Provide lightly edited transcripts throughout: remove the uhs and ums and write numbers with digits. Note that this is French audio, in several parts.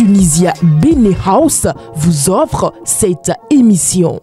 Tunisia Bene House vous offre cette émission.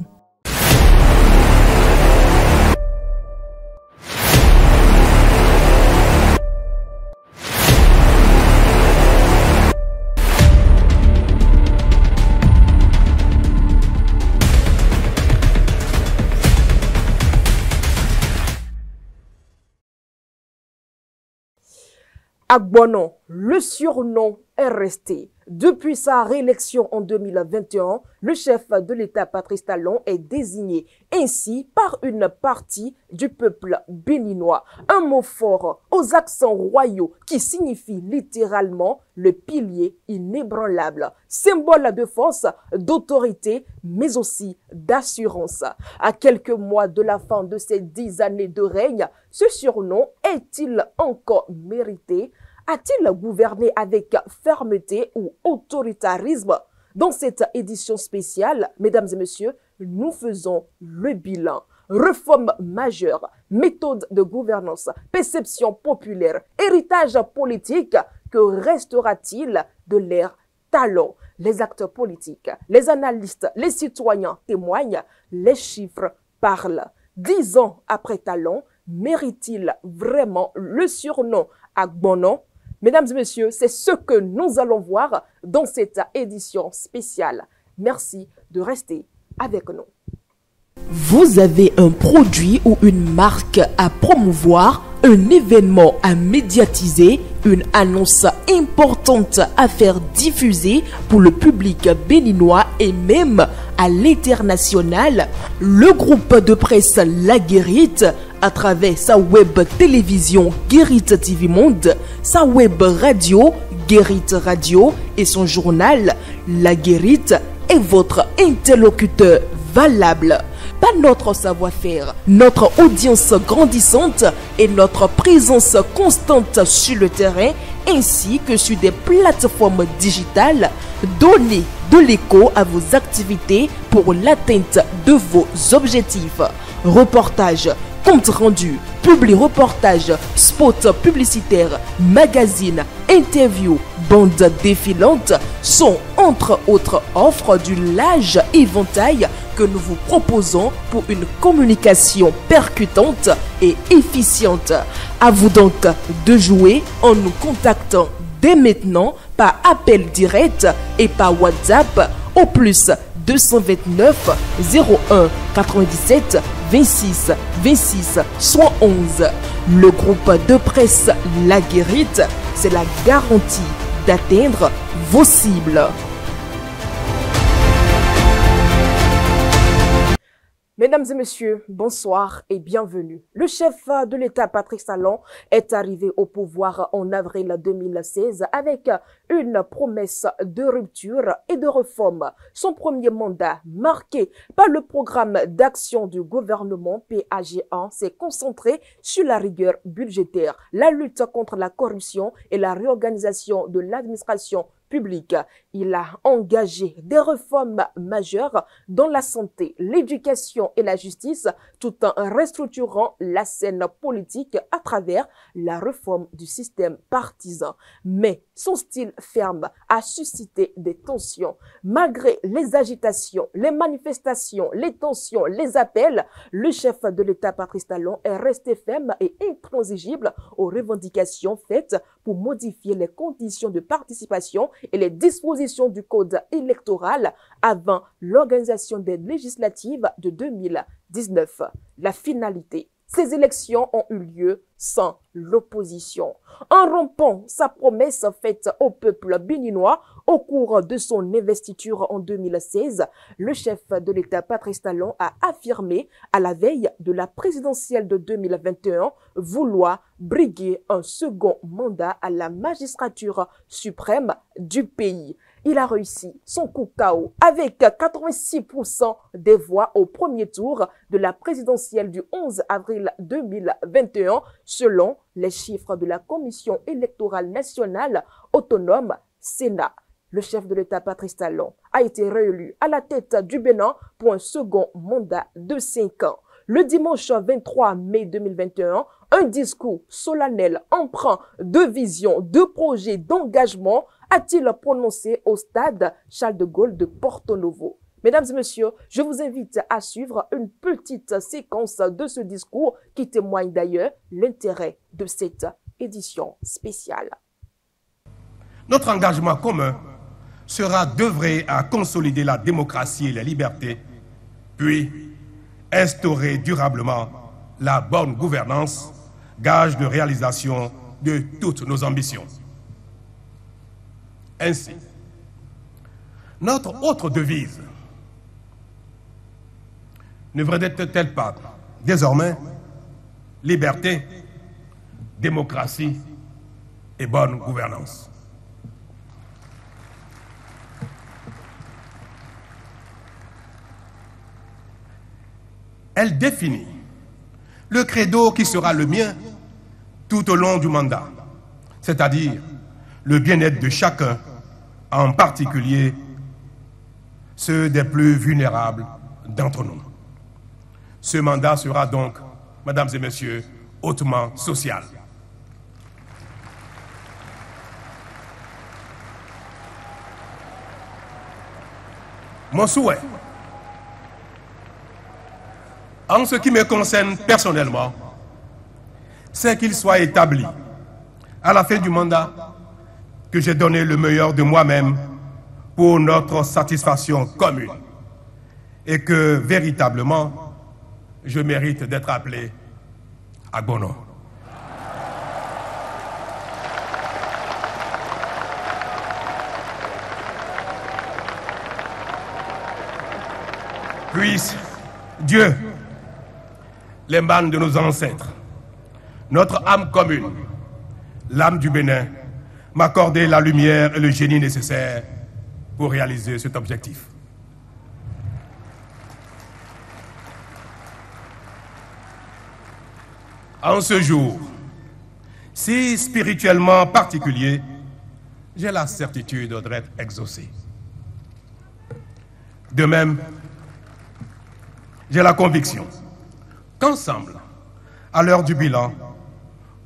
Agbono, le surnom est resté. Depuis sa réélection en 2021, le chef de l'État Patrice Talon est désigné ainsi par une partie du peuple béninois. Un mot fort aux accents royaux qui signifie littéralement le pilier inébranlable, symbole de force, d'autorité, mais aussi d'assurance. À quelques mois de la fin de ces 10 années de règne, ce surnom est-il encore mérité? A-t-il gouverné avec fermeté ou autoritarisme? Dans cette édition spéciale, mesdames et messieurs, nous faisons le bilan. Réforme majeure, méthode de gouvernance, perception populaire, héritage politique, que restera-t-il de l'ère Talon? Les acteurs politiques, les analystes, les citoyens témoignent, les chiffres parlent. 10 ans après Talon, mérite-t-il vraiment le surnom Agbono? Mesdames et messieurs, c'est ce que nous allons voir dans cette édition spéciale. Merci de rester avec nous. Vous avez un produit ou une marque à promouvoir, un événement à médiatiser, une annonce importante à faire diffuser pour le public béninois et même à l'international. Le groupe de presse La Guérite, à travers sa web télévision Guérite TV Monde, sa web radio Guérite Radio et son journal La Guérite est votre interlocuteur valable. Pas notre savoir-faire, notre audience grandissante et notre présence constante sur le terrain ainsi que sur des plateformes digitales, donnez de l'écho à vos activités pour l'atteinte de vos objectifs. Reportages, compte rendu, publi-reportage, spot publicitaire, magazine, interview, bande défilante sont entre autres offres du large éventail que nous vous proposons pour une communication percutante et efficiente. À vous donc de jouer en nous contactant dès maintenant par appel direct et par WhatsApp au plus 229 01 97 26 26 111. Le groupe de presse La Guérite, c'est la garantie d'atteindre vos cibles. Mesdames et messieurs, bonsoir et bienvenue. Le chef de l'État, Patrice Talon, est arrivé au pouvoir en avril 2016 avec une promesse de rupture et de réforme. Son premier mandat, marqué par le programme d'action du gouvernement PAG1, s'est concentré sur la rigueur budgétaire, la lutte contre la corruption et la réorganisation de l'administration public. Il a engagé des réformes majeures dans la santé, l'éducation et la justice, tout en restructurant la scène politique à travers la réforme du système partisan. Mais son style ferme a suscité des tensions. Malgré les agitations, les manifestations, les tensions, les appels, le chef de l'État, Patrice Talon, est resté ferme et intransigeable aux revendications faites pour modifier les conditions de participation et les dispositions du code électoral avant l'organisation des législatives de 2019. La finalité, ces élections ont eu lieu sans l'opposition. En rompant sa promesse faite au peuple béninois au cours de son investiture en 2016, le chef de l'État, Patrice Talon, a affirmé à la veille de la présidentielle de 2021 vouloir briguer un second mandat à la magistrature suprême du pays. Il a réussi son coup KO avec 86% des voix au premier tour de la présidentielle du 11 avril 2021 selon les chiffres de la Commission électorale nationale autonome Sénat. Le chef de l'État, Patrice Talon, a été réélu à la tête du Bénin pour un second mandat de 5 ans. Le dimanche 23 mai 2021, un discours solennel empreint de vision, de projet, d'engagement a-t-il prononcé au stade Charles de Gaulle de Porto Novo. Mesdames et messieurs, je vous invite à suivre une petite séquence de ce discours qui témoigne d'ailleurs l'intérêt de cette édition spéciale. Notre engagement commun sera d'œuvrer à consolider la démocratie et les libertés, puis instaurer durablement la bonne gouvernance, gage de réalisation de toutes nos ambitions. Ainsi, notre autre devise ne devrait-elle pas désormais liberté, démocratie et bonne gouvernance? Elle définit le credo qui sera le mien tout au long du mandat, c'est-à-dire le bien-être de chacun, en particulier ceux des plus vulnérables d'entre nous. Ce mandat sera donc, mesdames et messieurs, hautement social. Mon souhait, en ce qui me concerne personnellement, c'est qu'il soit établi, à la fin du mandat, que j'ai donné le meilleur de moi-même pour notre satisfaction commune et que, véritablement, je mérite d'être appelé à bon nom. Puisse Dieu, les mânes de nos ancêtres, notre âme commune, l'âme du Bénin, m'accorder la lumière et le génie nécessaires pour réaliser cet objectif. En ce jour, si spirituellement particulier, j'ai la certitude d'être exaucé. De même, j'ai la conviction qu'ensemble, à l'heure du bilan,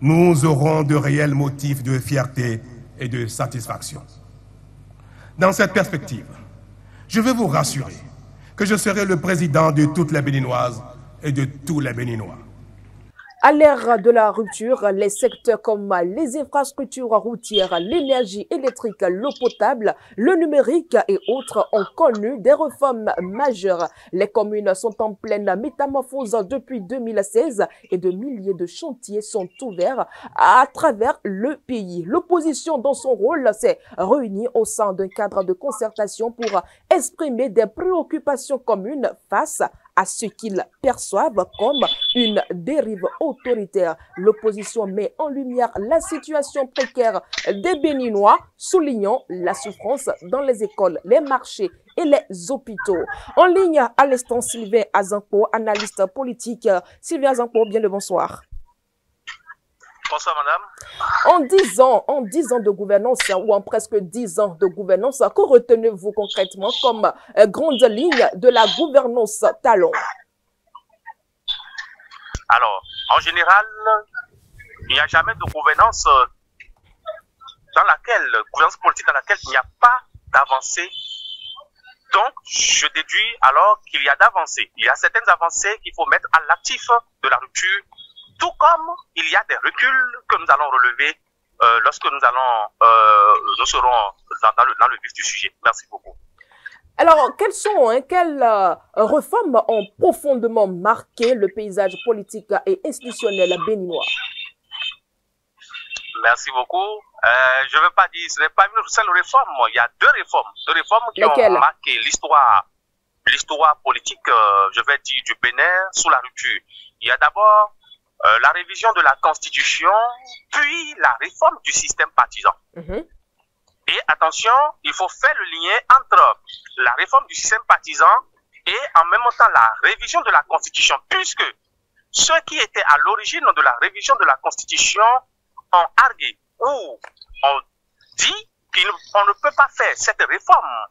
nous aurons de réels motifs de fierté et de satisfaction. Dans cette perspective, je veux vous rassurer que je serai le président de toutes les Béninoises et de tous les Béninois. À l'ère de la rupture, les secteurs comme les infrastructures routières, l'énergie électrique, l'eau potable, le numérique et autres ont connu des réformes majeures. Les communes sont en pleine métamorphose depuis 2016 et de milliers de chantiers sont ouverts à travers le pays. L'opposition, dans son rôle, s'est réunie au sein d'un cadre de concertation pour exprimer des préoccupations communes face à ce qu'ils perçoivent comme une dérive autoritaire. L'opposition met en lumière la situation précaire des Béninois, soulignant la souffrance dans les écoles, les marchés et les hôpitaux. En ligne à l'instant, Sylvain Azanko, analyste politique. Sylvain Azanko, bien le bonsoir. Bonsoir, madame. En 10 ans de gouvernance, ou en presque 10 ans de gouvernance, que retenez-vous concrètement comme grande ligne de la gouvernance Talon? Alors, en général, il n'y a jamais de gouvernance politique dans laquelle il n'y a pas d'avancée. Donc, je déduis alors qu'il y a d'avancées. Il y a certaines avancées qu'il faut mettre à l'actif de la rupture, tout comme il y a des reculs que nous allons relever lorsque nous serons dans le vif du sujet. Merci beaucoup. Alors, quelles réformes ont profondément marqué le paysage politique et institutionnel béninois? Merci beaucoup. Je ne veux pas dire, ce n'est pas une seule réforme. Il y a deux réformes qui Lesquelles? ont marqué l'histoire politique, je vais dire, du Bénin sous la rupture. Il y a d'abord la révision de la Constitution, puis la réforme du système partisan. Et attention, il faut faire le lien entre la réforme du système partisan et en même temps la révision de la Constitution, puisque ceux qui étaient à l'origine de la révision de la Constitution ont argué ou ont dit qu'on ne peut pas faire cette réforme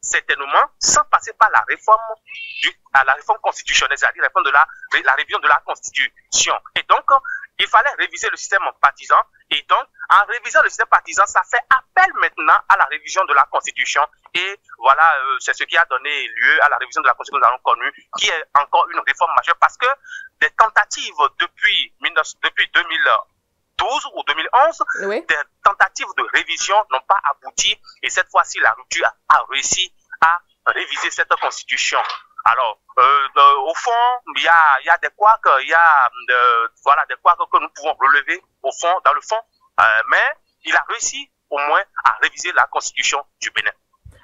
certainement sans passer par la réforme constitutionnelle, c'est-à-dire la révision de la Constitution. Et donc, il fallait réviser le système partisan. Et donc, en révisant le système partisan, ça fait appel maintenant à la révision de la Constitution. Et voilà, c'est ce qui a donné lieu à la révision de la Constitution que nous avons connue, qui est encore une réforme majeure parce que des tentatives depuis 2012 ou 2011, Oui. des tentatives de révision n'ont pas abouti. Et cette fois-ci, la rupture a réussi à réviser cette Constitution. Alors, au fond, il y a des couacs, voilà, des couacs que nous pouvons relever au fond, dans le fond, mais il a réussi au moins à réviser la Constitution du Bénin.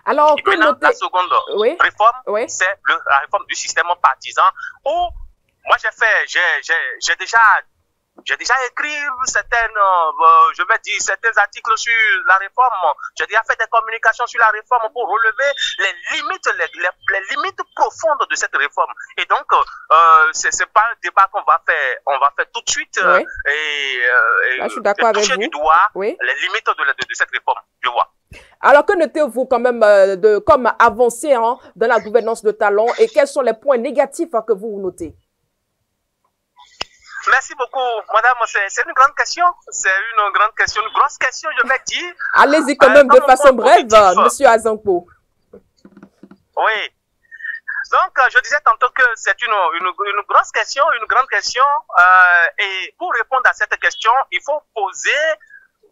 Alors, Et maintenant, la seconde réforme, c'est la réforme du système partisan où moi j'ai déjà écrit certains articles sur la réforme. J'ai déjà fait des communications sur la réforme pour relever les limites profondes de cette réforme. Et donc, c'est pas un débat qu'on va faire tout de suite. Oui. Là, je suis d'accord avec toucher vous. du doigt Oui. les limites de cette réforme. Je vois. Alors, que notez-vous quand même comme avancée dans la gouvernance de Talon et quels sont les points négatifs que vous notez? Merci beaucoup, madame. C'est une grande question. C'est une grande question, une grosse question, je vais dire. Allez-y quand même de façon brève, monsieur Azankpo. Oui. Donc, je disais tantôt que c'est une grosse question, une grande question. Et pour répondre à cette question, il faut poser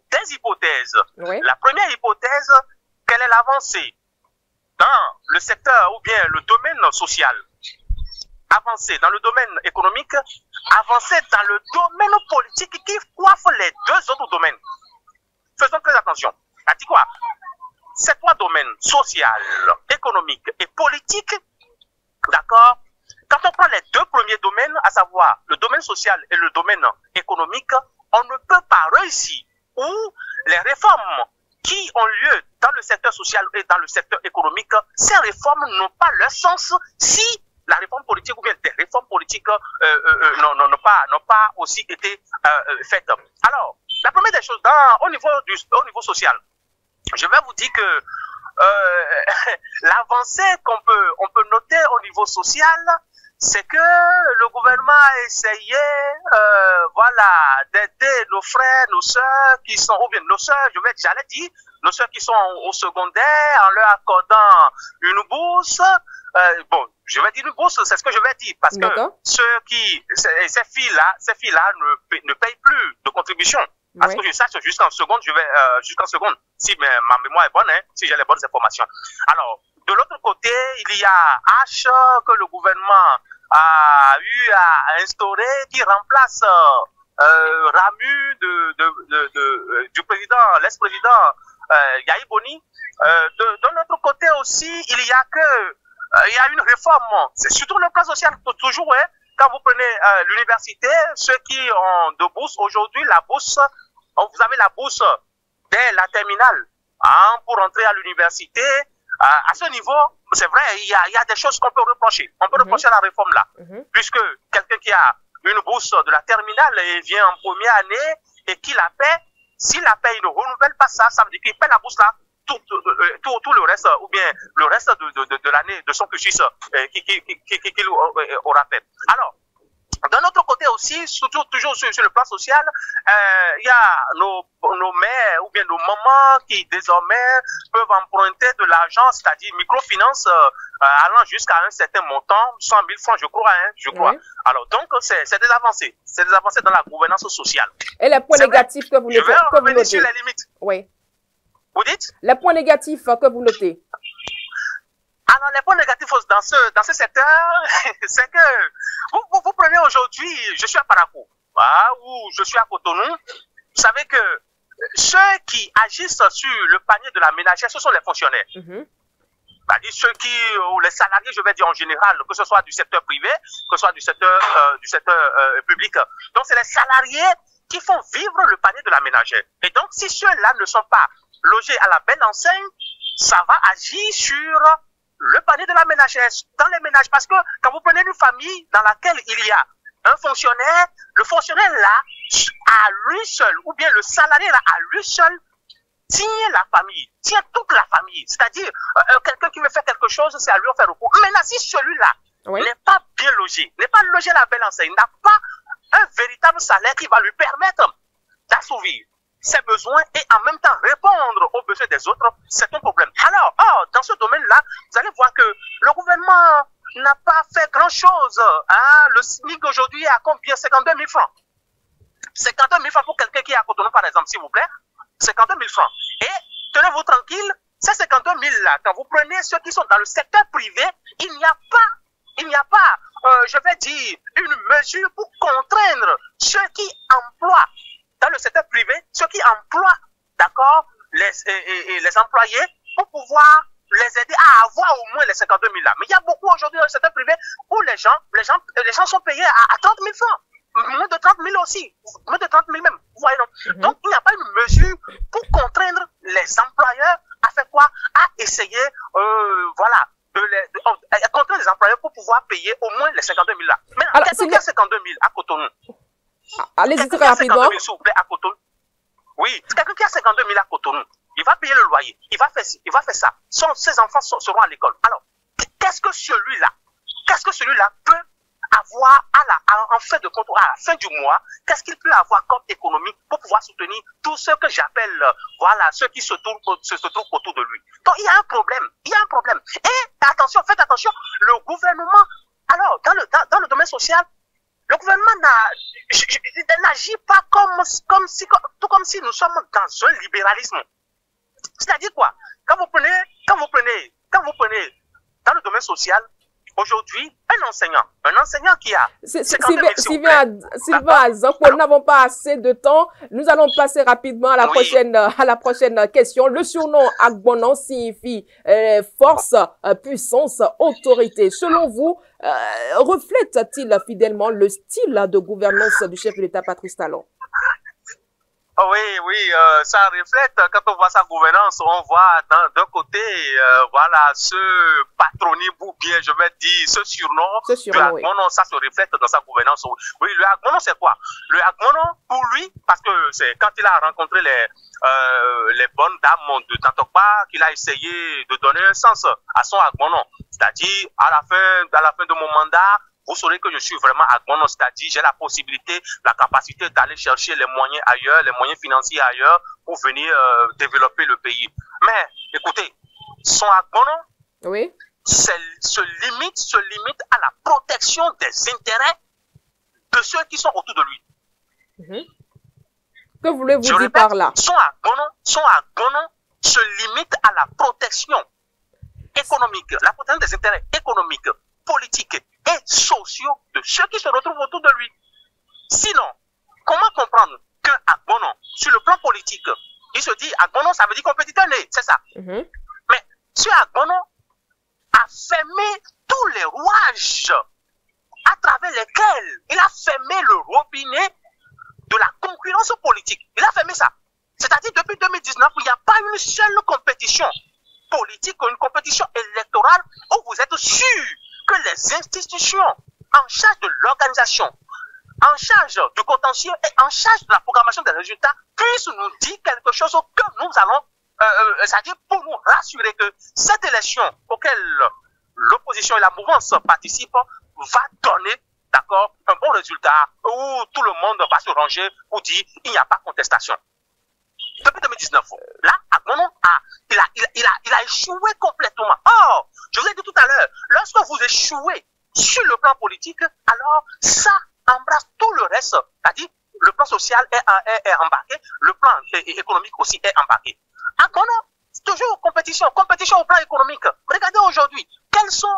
des hypothèses. Oui. La première hypothèse, quelle est l'avancée dans le secteur ou bien le domaine social? Avancer dans le domaine économique, avancer dans le domaine politique qui coiffe les deux autres domaines. Faisons très attention. Ça dit quoi? Ces trois domaines, social, économique et politique, d'accord? Quand on prend les deux premiers domaines, à savoir le domaine social et le domaine économique, on ne peut pas réussir où les réformes qui ont lieu dans le secteur social et dans le secteur économique, ces réformes n'ont pas leur sens si la réforme politique ou bien des réformes politiques n'ont pas aussi été faites. Alors, la première des choses, au niveau social, je vais vous dire que l'avancée qu'on peut noter au niveau social, c'est que le gouvernement a essayé, d'aider nos frères, nos sœurs qui sont, ou bien nos sœurs, j'allais dire, nos sœurs qui sont au secondaire, en leur accordant une bourse. Je vais dire une bourse, c'est ce que je vais dire, parce que ces filles-là ne payent plus de contribution. Parce que je sache jusqu'en seconde, si ma mémoire est bonne, si j'ai les bonnes informations. Alors, de l'autre côté, il y a H que le gouvernement a eu à instaurer qui remplace Ramu du président, l'ex-président Yahi Boni. De l'autre côté aussi, il y a une réforme, c'est surtout le plan social, toujours, quand vous prenez l'université, ceux qui ont de bourse, aujourd'hui, la bourse, vous avez la bourse dès la terminale, pour entrer à l'université. À ce niveau, c'est vrai, il y a des choses qu'on peut reprocher. On peut reprocher à la réforme là, puisque quelqu'un qui a une bourse de la terminale et vient en première année et qui la paie, s'il la paie, il ne renouvelle pas ça, ça veut dire qu'il paie la bourse là, tout le reste, ou bien le reste de l'année, de son cursus qu'il aura fait. Alors, d'un autre côté aussi, toujours sur le plan social, il y a nos mères ou bien nos mamans qui désormais peuvent emprunter de l'argent, c'est-à-dire microfinance, allant jusqu'à un certain montant, 100 000 francs, je crois. Oui. Alors donc, c'est des avancées. C'est des avancées dans la gouvernance sociale. Et les points négatifs que vous notez? Je vais revenir sur les limites. Oui. Vous dites? Les points négatifs que vous notez? Alors, les points négatifs dans ce secteur, c'est que vous prenez aujourd'hui, je suis à Parakou, ou je suis à Cotonou, vous savez que ceux qui agissent sur le panier de la ménagère, ce sont les fonctionnaires. C'est-à-dire ceux ou les salariés, je vais dire en général, que ce soit du secteur privé, que ce soit du secteur public. Donc, c'est les salariés qui font vivre le panier de la ménagère. Et donc, si ceux-là ne sont pas logés à la belle enseigne, ça va agir sur le panier de la ménagère, dans les ménages. Parce que quand vous prenez une famille dans laquelle il y a un fonctionnaire, le fonctionnaire là, à lui seul, ou bien le salarié là, à lui seul, tient la famille, tient toute la famille. C'est-à-dire, quelqu'un qui veut faire quelque chose, c'est à lui en faire recours. Maintenant, si celui-là n'est pas bien logé, n'est pas logé à la belle enseigne, n'a pas un véritable salaire qui va lui permettre d'assouvir ses besoins et en même temps répondre aux besoins des autres, c'est un problème. Alors, dans ce domaine-là, vous allez voir que le gouvernement n'a pas fait grand-chose. Hein? Le SMIC aujourd'hui est à combien? 52 000 francs. 52 000 francs pour quelqu'un qui est à Cotonou, par exemple, s'il vous plaît. 52 000 francs. Et tenez-vous tranquille, ces 52 000 là, quand vous prenez ceux qui sont dans le secteur privé, il n'y a pas, je vais dire, une mesure pour contraindre ceux qui emploient dans le secteur privé, ceux qui emploient, d'accord, les employés pour pouvoir les aider à avoir au moins les 52 000 là. Mais il y a beaucoup aujourd'hui dans le secteur privé où les gens sont payés à 30 000 francs. Moins de 30 000 aussi, moins de 30 000 même, vous voyez non? Donc, il n'y a pas une mesure pour contraindre les employeurs à faire quoi? À essayer, contraindre les employeurs pour pouvoir payer au moins les 52 000 là. Mais quelqu'un qui a 52 000 à Cotonou. Allez-y très rapidement. S'il vous plaît, à Cotonou. Oui, quelqu'un qui a 52 000 à Cotonou, il va payer le loyer, il va faire ci, il va faire ça. Ses enfants seront à l'école. Alors, qu'est-ce que celui-là peut avoir en fin de compte, à la fin du mois, qu'est-ce qu'il peut avoir comme économie pour pouvoir soutenir tous ceux que j'appelle, ceux qui se trouvent autour de lui. Donc, il y a un problème. Et attention, faites attention, le gouvernement, alors, dans le domaine social, le gouvernement n'agit pas comme si nous sommes dans un libéralisme. C'est-à-dire quoi? Quand vous prenez dans le domaine social, aujourd'hui, un enseignant qui a... Sylvain Azok, nous n'avons pas assez de temps. Nous allons passer rapidement à la prochaine question. Le surnom Agbonon signifie force, puissance, autorité. Selon vous, reflète-t-il fidèlement le style de gouvernance du chef de l'État Patrice Talon? Oui, ça reflète, quand on voit sa gouvernance, on voit d'un côté, ce patronyme ou bien, je vais dire, ce surnom de Agbonon, ça se reflète dans sa gouvernance. Oui, le Agbonon, c'est quoi? Le Agbonon, pour lui, parce que c'est quand il a rencontré les bonnes dames de Tantokpa qu'il a essayé de donner un sens à son Agbonon. C'est-à-dire, à la fin de mon mandat, vous saurez que je suis vraiment Agbonon, c'est-à-dire j'ai la possibilité, la capacité d'aller chercher les moyens ailleurs, les moyens financiers ailleurs pour venir développer le pays. Mais écoutez, son Agbonon se limite à la protection des intérêts de ceux qui sont autour de lui. Que voulez-vous dire par là? Son Agbonon se limite à la protection économique, la protection des intérêts économiques, politiques et sociaux de ceux qui se retrouvent autour de lui. Sinon, comment comprendre qu'un Agbonon, sur le plan politique, il se dit Agbonon, ça veut dire compétiteur né, c'est ça. Mais ce Agbonon a fermé tous les rouages à travers lesquels il a fermé le robinet de la concurrence politique. Il a fermé ça. C'est-à-dire depuis 2019, il n'y a pas une seule compétition politique ou une compétition électorale où vous êtes sûr que les institutions en charge de l'organisation, en charge du contentieux et en charge de la programmation des résultats puissent nous dire quelque chose que nous allons, c'est-à-dire pour nous rassurer que cette élection auquel l'opposition et la mouvance participent va donner, d'accord, un bon résultat où tout le monde va se ranger pour dire il n'y a pas contestation. Depuis 2019, là, Agbonon il a échoué complètement. Or, je vous ai dit tout à l'heure, lorsque vous échouez sur le plan politique, alors ça embrasse tout le reste. C'est-à-dire, le plan social est embarqué, le plan économique aussi est embarqué. Agbonon, c'est toujours compétition au plan économique. Regardez aujourd'hui, quels sont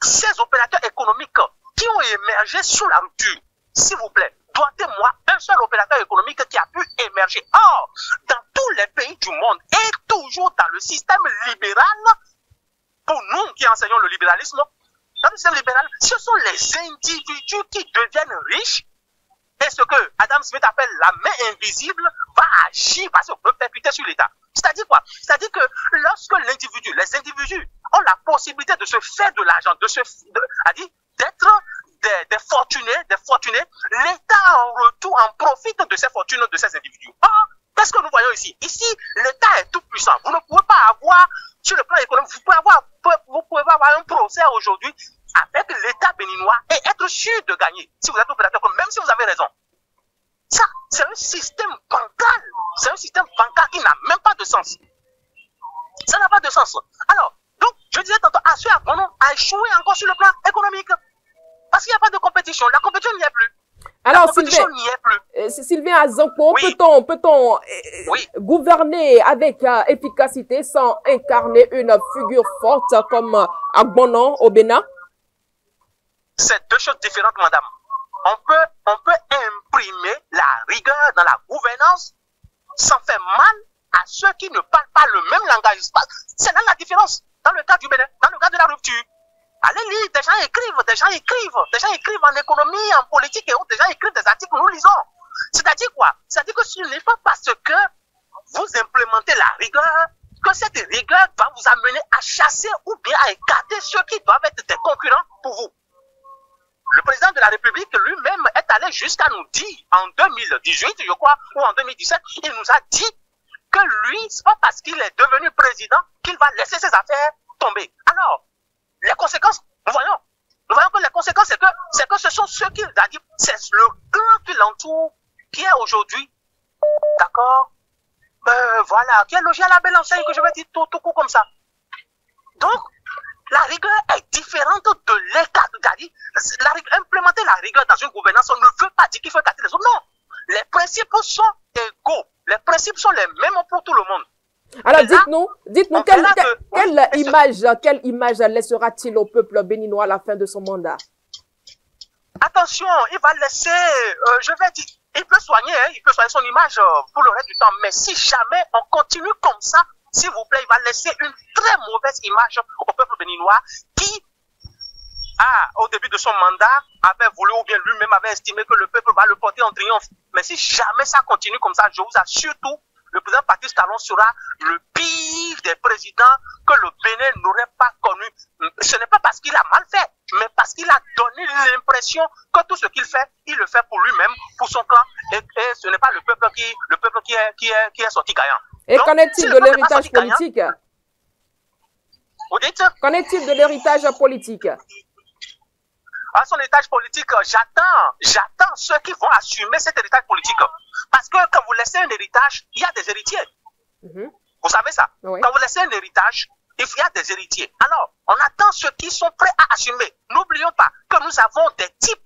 ces opérateurs économiques qui ont émergé sous la rupture? S'il vous plaît, doigtez-moi un seul opérateur économique qui a pu émerger. Or, dans tous les pays du monde et toujours dans le système libéral, pour nous qui enseignons le libéralisme, dans le système libéral, ce sont les individus qui deviennent riches. Et ce que Adam Smith appelle la main invisible va agir, va se répercuter sur l'État. C'est-à-dire quoi? C'est-à-dire que lorsque les individus ont la possibilité de se faire de l'argent, d'être des fortunés, l'État en retour en profite de ces fortunes de ces individus. Or, qu'est-ce que nous voyons ici? Ici, l'État est tout puissant. Vous ne pouvez pas avoir, sur le plan économique, vous pouvez avoir un procès aujourd'hui avec avec l'État béninois et être sûr de gagner. Si vous êtes opérateur, même si vous avez raison. Ça, c'est un système bancal. C'est un système bancal qui n'a même pas de sens. Ça n'a pas de sens. Alors, donc, je disais tantôt, Assou Agbono a échoué encore sur le plan économique. Parce qu'il n'y a pas de compétition. La compétition n'y est plus. Alors, Sylvain Azankpo, oui. peut-on oui. gouverner avec efficacité sans incarner une figure forte comme Agbono au Bénin? C'est deux choses différentes, madame. On peut imprimer la rigueur dans la gouvernance sans faire mal à ceux qui ne parlent pas le même langage. C'est là la différence. Dans le cas du Bénin, dans le cas de la rupture. Allez lire, des gens écrivent en économie, en politique et autres, des gens écrivent des articles, nous lisons. C'est-à-dire quoi? C'est-à-dire que ce n'est pas parce que vous implémentez la rigueur que cette rigueur va vous amener à chasser ou bien à écarter ceux qui doivent être des concurrents pour vous. Le président de la République lui-même est allé jusqu'à nous dire en 2018, je crois, ou en 2017, il nous a dit que lui, c'est pas parce qu'il est devenu président qu'il va laisser ses affaires tomber. Alors, les conséquences, nous voyons que les conséquences, c'est que ce sont ceux qui, c'est le clan qui l'entoure, qui est aujourd'hui, d'accord, voilà, qui est logé à la belle enseigne que je vais dire tout coup comme ça. Donc, la rigueur est différente de l'écart. Implémenter la rigueur dans une gouvernance, on ne veut pas dire qu'il faut écarter les autres. Non, les principes sont égaux. Les principes sont les mêmes pour tout le monde. Alors, dites-nous quelle image laissera-t-il au peuple béninois à la fin de son mandat? Attention, il va laisser, je vais dire, il peut soigner son image pour le reste du temps, mais si jamais on continue comme ça, s'il vous plaît, il va laisser une très mauvaise image au peuple béninois qui, au début de son mandat, avait voulu ou bien lui-même avait estimé que le peuple va le porter en triomphe. Mais si jamais ça continue comme ça, je vous assure tout, le président Patrice Talon sera le pire des présidents que le Bénin n'aurait pas connu. Ce n'est pas parce qu'il a mal fait, mais parce qu'il a donné l'impression que tout ce qu'il fait, il le fait pour lui-même, pour son clan, et ce n'est pas le peuple qui est sorti gagnant. Et qu'en est-il de l'héritage politique? Vous dites? Qu'en est-il de l'héritage politique? À son héritage politique, j'attends ceux qui vont assumer cet héritage politique. Parce que quand vous laissez un héritage, il y a des héritiers. Vous savez ça? Oui. Quand vous laissez un héritage, il y a des héritiers. Alors, on attend ceux qui sont prêts à assumer. N'oublions pas que nous avons des types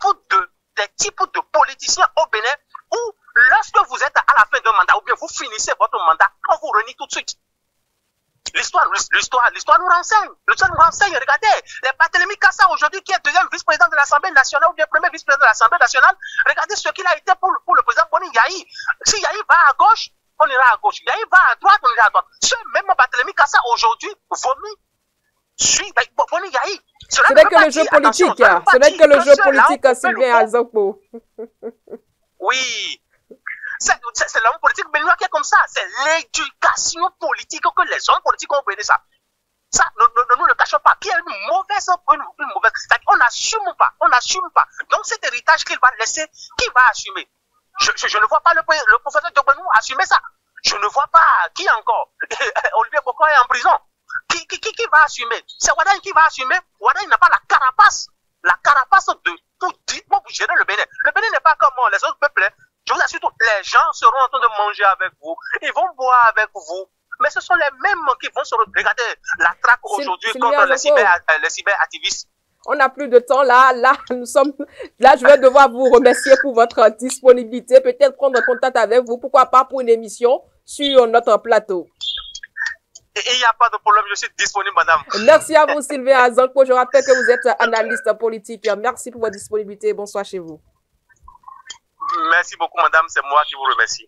de politiciens au Bénin où, lorsque vous êtes à la fin d'un mandat, ou bien vous finissez votre mandat, on vous renie tout de suite. L'histoire nous renseigne. Regardez, les Barthélémy Kassa aujourd'hui, qui est deuxième vice-président de l'Assemblée nationale, ou bien premier vice-président de l'Assemblée nationale, regardez ce qu'il a été pour le président Boni Yahi. Si Yahi va à gauche, on ira à gauche. Yahi va à droite, on ira à droite. Ce même Barthélémy Kassa aujourd'hui vomit suit Boni Yahi. Ce n'est que le jeu politique. Ce n'est que le jeu politique, Sylvain Azankpo. Oui. C'est l'homme politique béninois qui est comme ça. C'est l'éducation politique que les hommes politiques ont béni ça. Ça, ne nous le cachons pas. Qu'il y a une mauvaise. On n'assume pas. Donc cet héritage qu'il va laisser, qui va assumer? Je ne vois pas le professeur Diogbenou assumer ça. Je ne vois pas qui encore. Olivier Boko est en prison. Qui va assumer? C'est Wadaï qui va assumer. Wadaï n'a pas la carapace pour gérer le Bénin. Le Bénin n'est pas comme les autres peuples. Je vous assure, les gens seront en train de manger avec vous, ils vont boire avec vous, mais ce sont les mêmes qui vont se regarder la traque aujourd'hui contre les cyberactivistes. On n'a plus de temps là, je vais devoir vous remercier pour votre disponibilité, peut-être prendre contact avec vous, pourquoi pas pour une émission sur notre plateau. Il n'y a pas de problème, je suis disponible, madame. Merci à vous, Sylvain Azankpo. Je rappelle que vous êtes analyste politique. Merci pour votre disponibilité. Bonsoir chez vous. Merci beaucoup, madame. C'est moi qui vous remercie.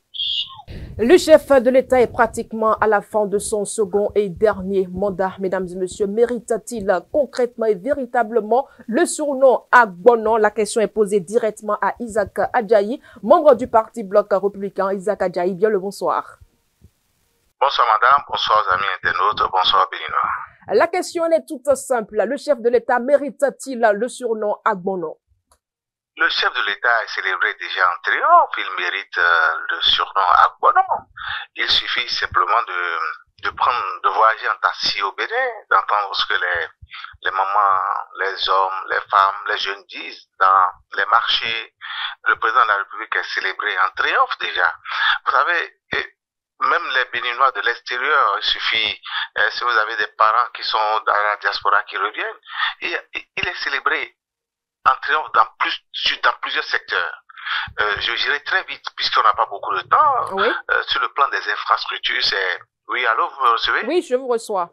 Le chef de l'État est pratiquement à la fin de son second et dernier mandat. Mesdames et messieurs, mérite-t-il concrètement et véritablement le surnom Agbono? La question est posée directement à Isaac Adjahi, membre du parti Bloc républicain. Isaac Adjahi, bien le bonsoir. Bonsoir madame, bonsoir amis internautes, bonsoir Béninois. La question est toute simple. Le chef de l'État mérite-t-il le surnom Agbono? Le chef de l'État est célébré déjà en triomphe, il mérite le surnom Agbono. Il suffit simplement de voyager en taxi au Bénin, d'entendre ce que les mamans, les hommes, les femmes, les jeunes disent dans les marchés. Le président de la République est célébré en triomphe déjà. Vous savez, même les Béninois de l'extérieur, il suffit, si vous avez des parents qui sont dans la diaspora qui reviennent, il est célébré en triomphe dans plusieurs secteurs. Je dirais très vite, puisqu'on n'a pas beaucoup de temps, Oui. Sur le plan des infrastructures, c'est... Oui, allô, vous me recevez? Oui, je vous reçois.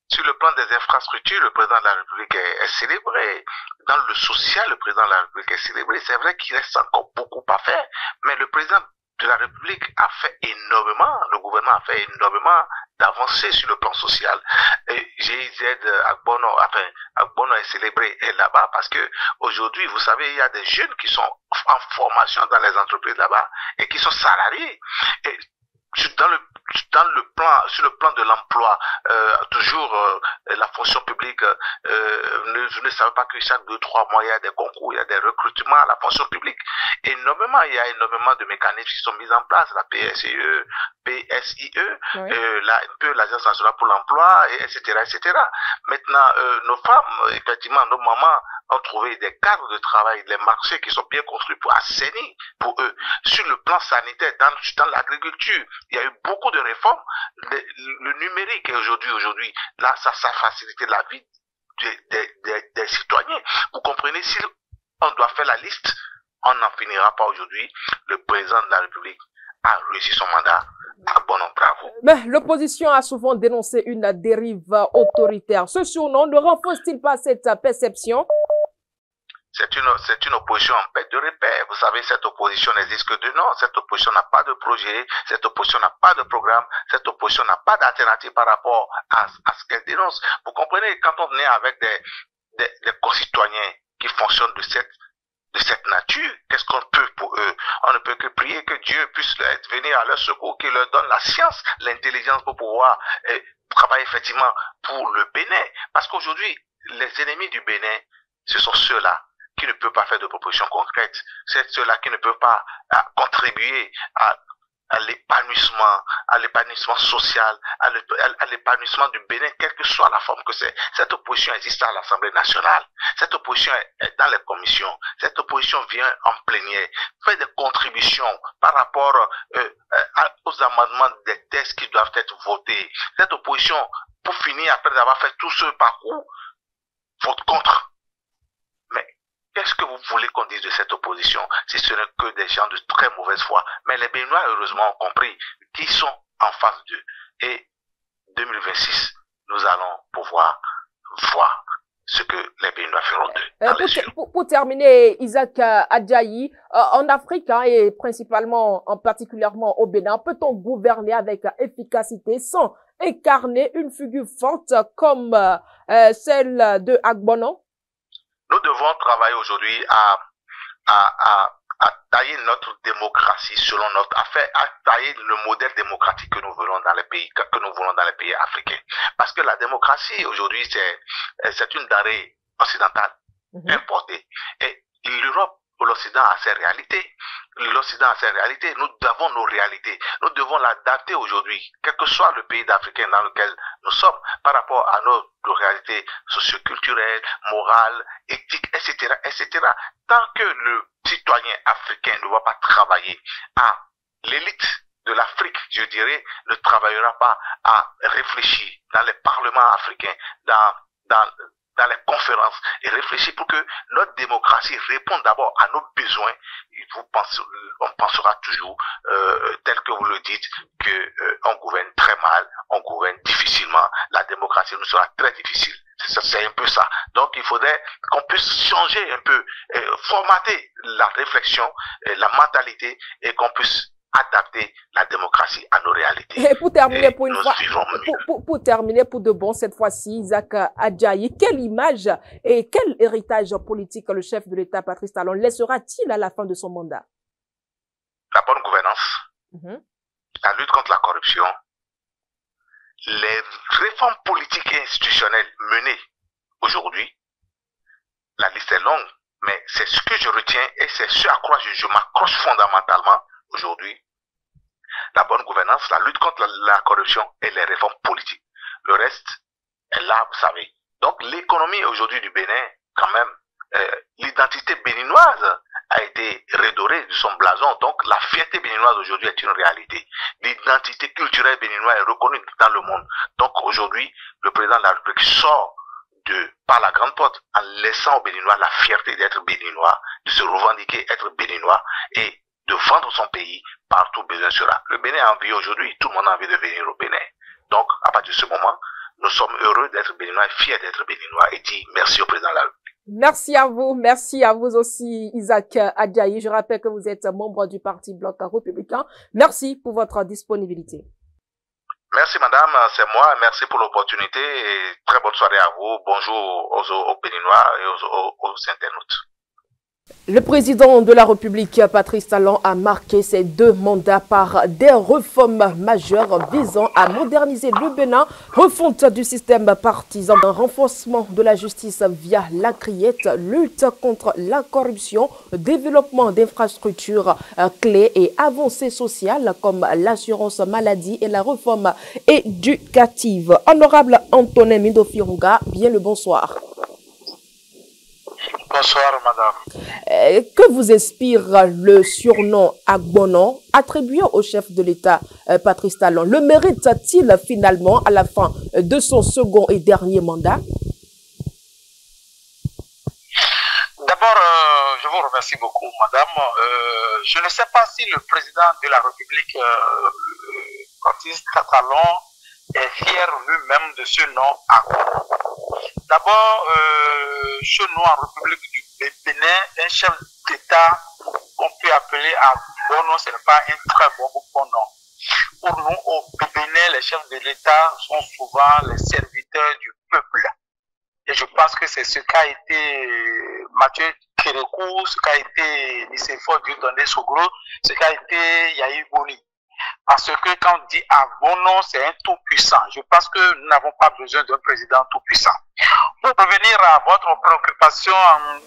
Sur le plan des infrastructures, le président de la République est célébré. Dans le social, le président de la République est célébré. C'est vrai qu'il reste encore beaucoup à faire, mais le président de la République a fait énormément, le gouvernement a fait énormément d'avancées sur le plan social. Et GIZ Agbono est célébré là-bas parce que aujourd'hui, vous savez, il y a des jeunes qui sont en formation dans les entreprises là-bas et qui sont salariés. Et sur le plan de l'emploi, toujours la fonction publique, vous ne savez pas que chaque 2-3 mois il y a des concours, il y a des recrutements à la fonction publique. Il y a énormément de mécanismes qui sont mis en place, la PSIE, oui. L'Agence nationale pour l'emploi, etc., etc. Maintenant, nos femmes, effectivement, nos mamans ont trouvé des cadres de travail, les marchés qui sont bien construits pour assainir pour eux. Sur le plan sanitaire, dans l'agriculture, il y a eu beaucoup de réformes. Le numérique aujourd'hui, là, ça a facilité la vie des citoyens. Vous comprenez, si on doit faire la liste, on n'en finira pas aujourd'hui. Le président de la République a réussi son mandat. Ah bon, bravo. Mais l'opposition a souvent dénoncé une dérive autoritaire. Ce surnom ne renforce-t-il pas cette perception? C'est une opposition en perte de repère. Vous savez, cette opposition n'existe que de nom. Cette opposition n'a pas de projet. Cette opposition n'a pas de programme. Cette opposition n'a pas d'alternative par rapport à ce qu'elle dénonce. Vous comprenez, quand on est avec des concitoyens qui fonctionnent de cette nature, qu'est-ce qu'on peut pour eux? On ne peut que prier que Dieu puisse venir à leur secours, qu'il leur donne la science, l'intelligence pour pouvoir travailler effectivement pour le Bénin. Parce qu'aujourd'hui, les ennemis du Bénin, ce sont ceux-là qui ne peuvent pas faire de propositions concrètes. C'est ceux-là qui ne peuvent pas contribuer à l'épanouissement social, à l'épanouissement du Bénin, quelle que soit la forme que c'est. Cette opposition existe à l'Assemblée nationale. Cette opposition est dans les commissions. Cette opposition vient en plénière, fait des contributions par rapport aux amendements des textes qui doivent être votés. Cette opposition, pour finir, après avoir fait tout ce parcours, vote contre. Qu'est-ce que vous voulez qu'on dise de cette opposition si ce n'est que des gens de très mauvaise foi? Mais les Béninois, heureusement, ont compris qu'ils sont en face d'eux. Et 2026, nous allons pouvoir voir ce que les Béninois feront d'eux. Pour terminer, Isaac Adjahi, en Afrique et particulièrement au Bénin, peut-on gouverner avec efficacité sans incarner une figure forte comme celle de Agbono? Nous devons travailler aujourd'hui à tailler notre démocratie selon à tailler le modèle démocratique que nous voulons dans les pays africains. Parce que la démocratie aujourd'hui, c'est une denrée occidentale importée. Et l'Europe, l'Occident a ses réalités. L'Occident a ses réalités. Nous avons nos réalités. Nous devons l'adapter aujourd'hui, quel que soit le pays africain dans lequel nous sommes, par rapport à nos réalités socioculturelles, morales, éthiques, etc., etc. Tant que le citoyen africain ne va pas travailler à l'élite de l'Afrique, je dirais, ne travaillera pas à réfléchir dans les parlements africains, dans les conférences et réfléchir pour que notre démocratie réponde d'abord à nos besoins. On pensera toujours, tel que vous le dites, on gouverne très mal, on gouverne difficilement. La démocratie nous sera très difficile. C'est un peu ça. Donc il faudrait qu'on puisse changer un peu, formater la réflexion, la mentalité et qu'on puisse adapter la démocratie à nos réalités. Et pour terminer pour terminer pour de bon cette fois-ci, Isaac Adjahi, quelle image et quel héritage politique le chef de l'État Patrice Talon laissera-t-il à la fin de son mandat? La bonne gouvernance, la lutte contre la corruption, les réformes politiques et institutionnelles menées aujourd'hui. La liste est longue, mais c'est ce que je retiens et c'est ce à quoi je m'accroche fondamentalement aujourd'hui. la bonne gouvernance, la lutte contre la corruption et les réformes politiques. Le reste est là, vous savez. Donc l'économie aujourd'hui du Bénin, quand même, l'identité béninoise a été redorée de son blason. Donc la fierté béninoise aujourd'hui est une réalité. L'identité culturelle béninoise est reconnue dans le monde. Donc aujourd'hui, le président de la République sort par la grande porte en laissant aux Béninois la fierté d'être béninois, de se revendiquer être béninois et de vendre son pays partout où besoin sera. Le Bénin a envie aujourd'hui, tout le monde a envie de venir au Bénin. Donc à partir de ce moment, nous sommes heureux d'être béninois et fiers d'être béninois et dit merci au président de la République. Merci à vous aussi, Isaac Adjaye. Je rappelle que vous êtes membre du Parti Bloc républicain. Merci pour votre disponibilité. Merci madame, c'est moi. Merci pour l'opportunité et très bonne soirée à vous. Bonjour aux Béninois et aux internautes. Le président de la République, Patrice Talon, a marqué ses 2 mandats par des réformes majeures visant à moderniser le Bénin, refonte du système partisan, renforcement de la justice via la criette, lutte contre la corruption, développement d'infrastructures clés et avancées sociales comme l'assurance maladie et la réforme éducative. Honorable Antonin Mindo-Firouga, bien le bonsoir. Bonsoir, madame. Que vous inspire le surnom Agbonon attribué au chef de l'État, Patrice Talon? Le mérite-t-il finalement à la fin de son second et dernier mandat? D'abord, je vous remercie beaucoup, madame. Je ne sais pas si le président de la République, Patrice Talon, est fier lui-même de ce nom Agbonon. D'abord, ce nom en République du Bénin, un chef d'État qu'on peut appeler Agbonon, ce n'est pas un très bon nom. Pour nous, au Bénin, les chefs de l'État sont souvent les serviteurs du peuple. Et je pense que c'est ce qu'a été Mathieu Kérékou, ce qu'a été Nicéphore Dieudonné Soglo, ce qu'a été Yahi Boni. Parce que quand on dit Agbonon, c'est un tout-puissant. Je pense que nous n'avons pas besoin d'un président tout-puissant. Pour revenir à votre préoccupation en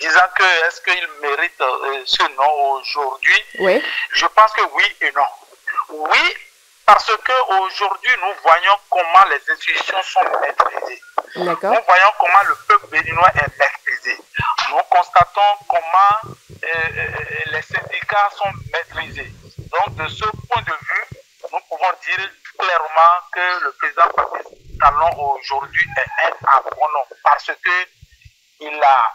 disant que est-ce qu'il mérite ce nom aujourd'hui, oui. Je pense que oui et non. Oui, parce que aujourd'hui nous voyons comment les institutions sont maîtrisées. Nous voyons comment le peuple béninois est maîtrisé. Nous constatons comment les syndicats sont maîtrisés. Donc de ce point de vue, nous pouvons dire clairement que le président Patrice Talon aujourd'hui est un Agbonon parce que il a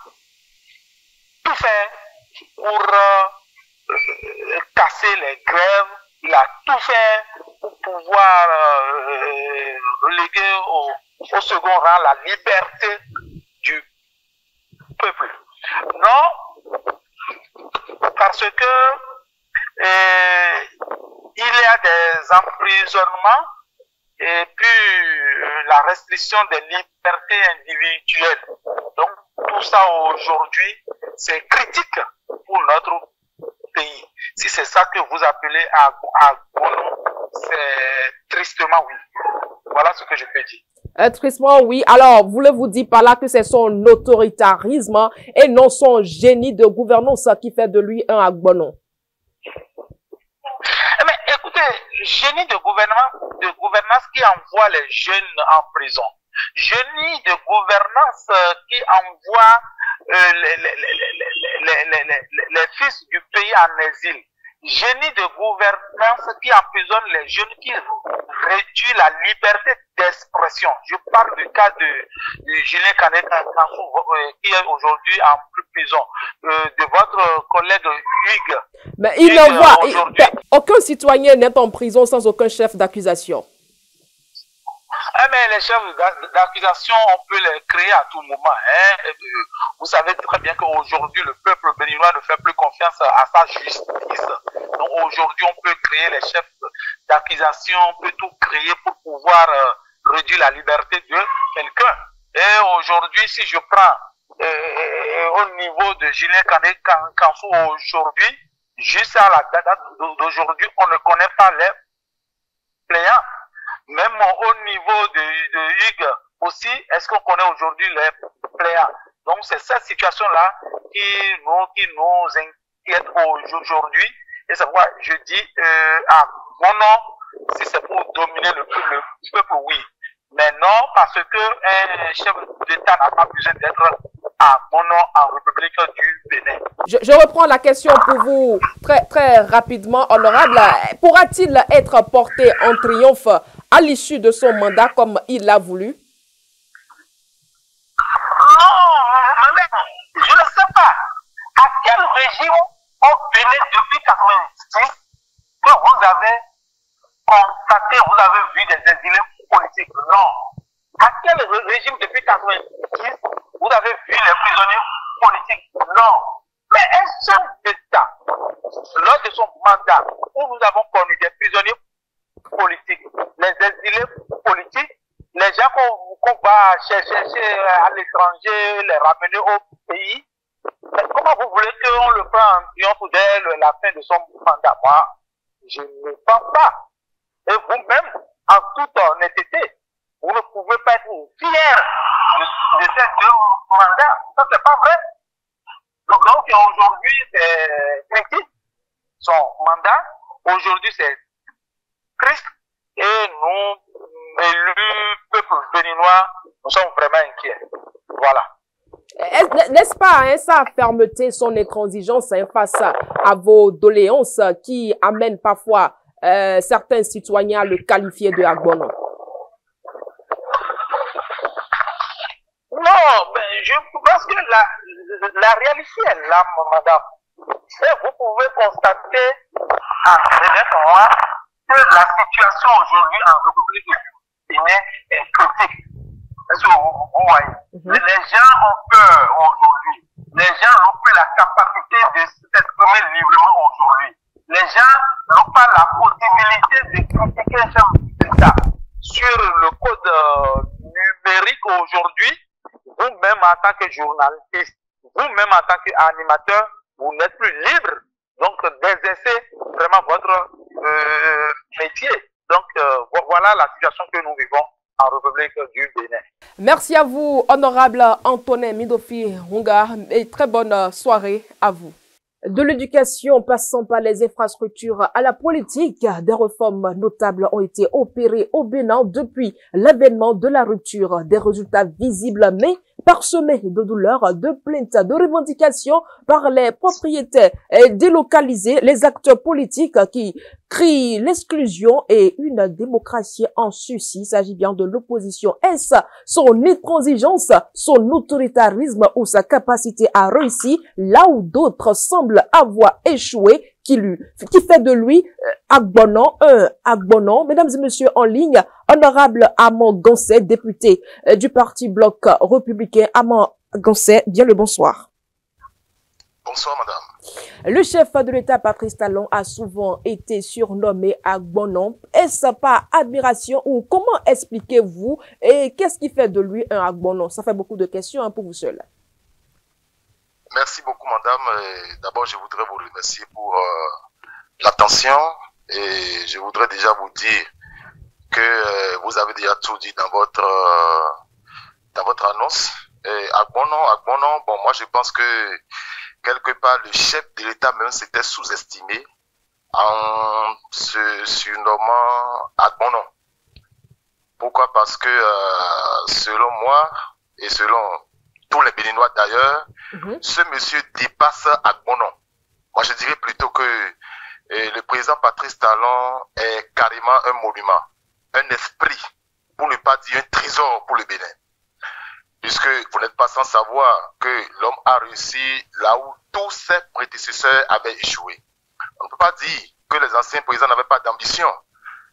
tout fait pour casser les grèves, il a tout fait pour pouvoir reléguer au second rang la liberté du peuple. Non, parce que il y a des emprisonnements et puis la restriction des libertés individuelles. Donc tout ça aujourd'hui, c'est critique pour notre pays. Si c'est ça que vous appelez Agbonon, c'est tristement oui. Voilà ce que je peux dire. Tristement, oui. Alors, voulez-vous dire par là que c'est son autoritarisme et non son génie de gouvernance qui fait de lui un Agbonon? Mais écoutez, génie de gouvernance qui envoie les jeunes en prison. Génie de gouvernance qui envoie les fils du pays en exil. Génie de gouvernance qui emprisonne les jeunes, qui réduit la liberté d'expression. Je parle du cas de Julien Kané qui est aujourd'hui en prison, de votre collègue Hugues. Mais il envoie, aucun citoyen n'est en prison sans aucun chef d'accusation. Mais les chefs d'accusation, on peut les créer à tout moment. Hein. Vous savez très bien qu'aujourd'hui, le peuple béninois ne fait plus confiance à sa justice. Donc aujourd'hui, on peut créer les chefs d'accusation, on peut tout créer pour pouvoir réduire la liberté de quelqu'un. Et aujourd'hui, si je prends au niveau de Julien Kansou aujourd'hui, jusqu'à la date d'aujourd'hui, on ne connaît pas les plaignants. Même au niveau de Hugues aussi, est-ce qu'on connaît aujourd'hui les plaignants? Donc c'est cette situation-là qui nous inquiète aujourd'hui. Et c'est pourquoi je dis à mon nom, si c'est pour dominer le peuple, oui. Mais non, parce qu'un chef d'État n'a pas besoin d'être à mon nom en République du Bénin. Je reprends la question pour vous très rapidement, honorable. Pourra-t-il être porté en triomphe à l'issue de son mandat comme il l'a voulu? Non, madame, je ne sais pas. À quel régime au Bénin depuis 1996 que vous avez constaté, vous avez vu des exilés politiques? Non. À quel régime depuis 1996 vous avez vu les prisonniers politiques? Non. Mais un chef d'État, lors de son mandat, où nous avons connu des prisonniers politiques, les exilés politiques, les gens qu'on va chercher à l'étranger, les ramener au pays, mais comment vous voulez qu'on le prenne en triomphe dès la fin de son mandat? Moi, je ne pense pas. Et vous-même, en toute honnêteté, vous ne pouvez pas être fier de ces deux mandats. Ça, c'est pas vrai. Donc aujourd'hui, c'est critique. Son mandat, aujourd'hui, c'est triste. Et nous, élus, peuple béninois, nous sommes vraiment inquiets. Voilà. N'est-ce pas sa fermeté, son intransigeance face à vos doléances qui amènent parfois certains citoyens à le qualifier de Agbono? Non, mais je pense que la réalité est là, madame. Et vous pouvez constater en ces mois que la situation aujourd'hui en République du Bénin est critique. Est-ce que vous voyez? Les gens ont peur aujourd'hui. Les gens n'ont plus la capacité de s'exprimer librement aujourd'hui. Les gens n'ont pas la possibilité de critiquer un chef d'État. Sur le code numérique aujourd'hui, vous-même en tant que journaliste, vous-même en tant qu'animateur, vous n'êtes plus libre donc d'exercer vraiment votre métier. Donc voilà la situation que nous vivons en République du Bénin. Merci à vous, honorable Antonin Midofi Hunga, et très bonne soirée à vous. De l'éducation passant par les infrastructures à la politique, des réformes notables ont été opérées au Bénin depuis l'avènement de la rupture. Des résultats visibles mais parsemés de douleurs, de plaintes, de revendications par les propriétaires délocalisés, les acteurs politiques qui crient l'exclusion et une démocratie en sursis. Il s'agit bien de l'opposition. Est-ce son intransigeance, son autoritarisme ou sa capacité à réussir là où d'autres semblent avoir échoué qui fait de lui Agbono, mesdames et messieurs en ligne, honorable Amon Gansé, député du parti Bloc républicain. Amon Gansé, bien le bonsoir. Bonsoir, madame. Le chef de l'État, Patrice Talon, a souvent été surnommé Agbono. Est-ce par admiration ou comment expliquez-vous et qu'est-ce qui fait de lui un Agbono? Ça fait beaucoup de questions pour vous seul. Merci beaucoup, madame. D'abord, je voudrais vous remercier pour l'attention et je voudrais déjà vous dire que vous avez déjà tout dit dans votre annonce. Agbono, bon, moi je pense que quelque part le chef de l'État même s'était sous-estimé en se surnommant Agbono. Pourquoi? Parce que selon moi et selon tous les Béninois d'ailleurs, ce monsieur dépasse Agbono. Moi je dirais plutôt que le président Patrice Talon est carrément un monument, un esprit, pour ne pas dire un trésor pour le Bénin. Puisque vous n'êtes pas sans savoir que l'homme a réussi là où tous ses prédécesseurs avaient échoué. On ne peut pas dire que les anciens présidents n'avaient pas d'ambition,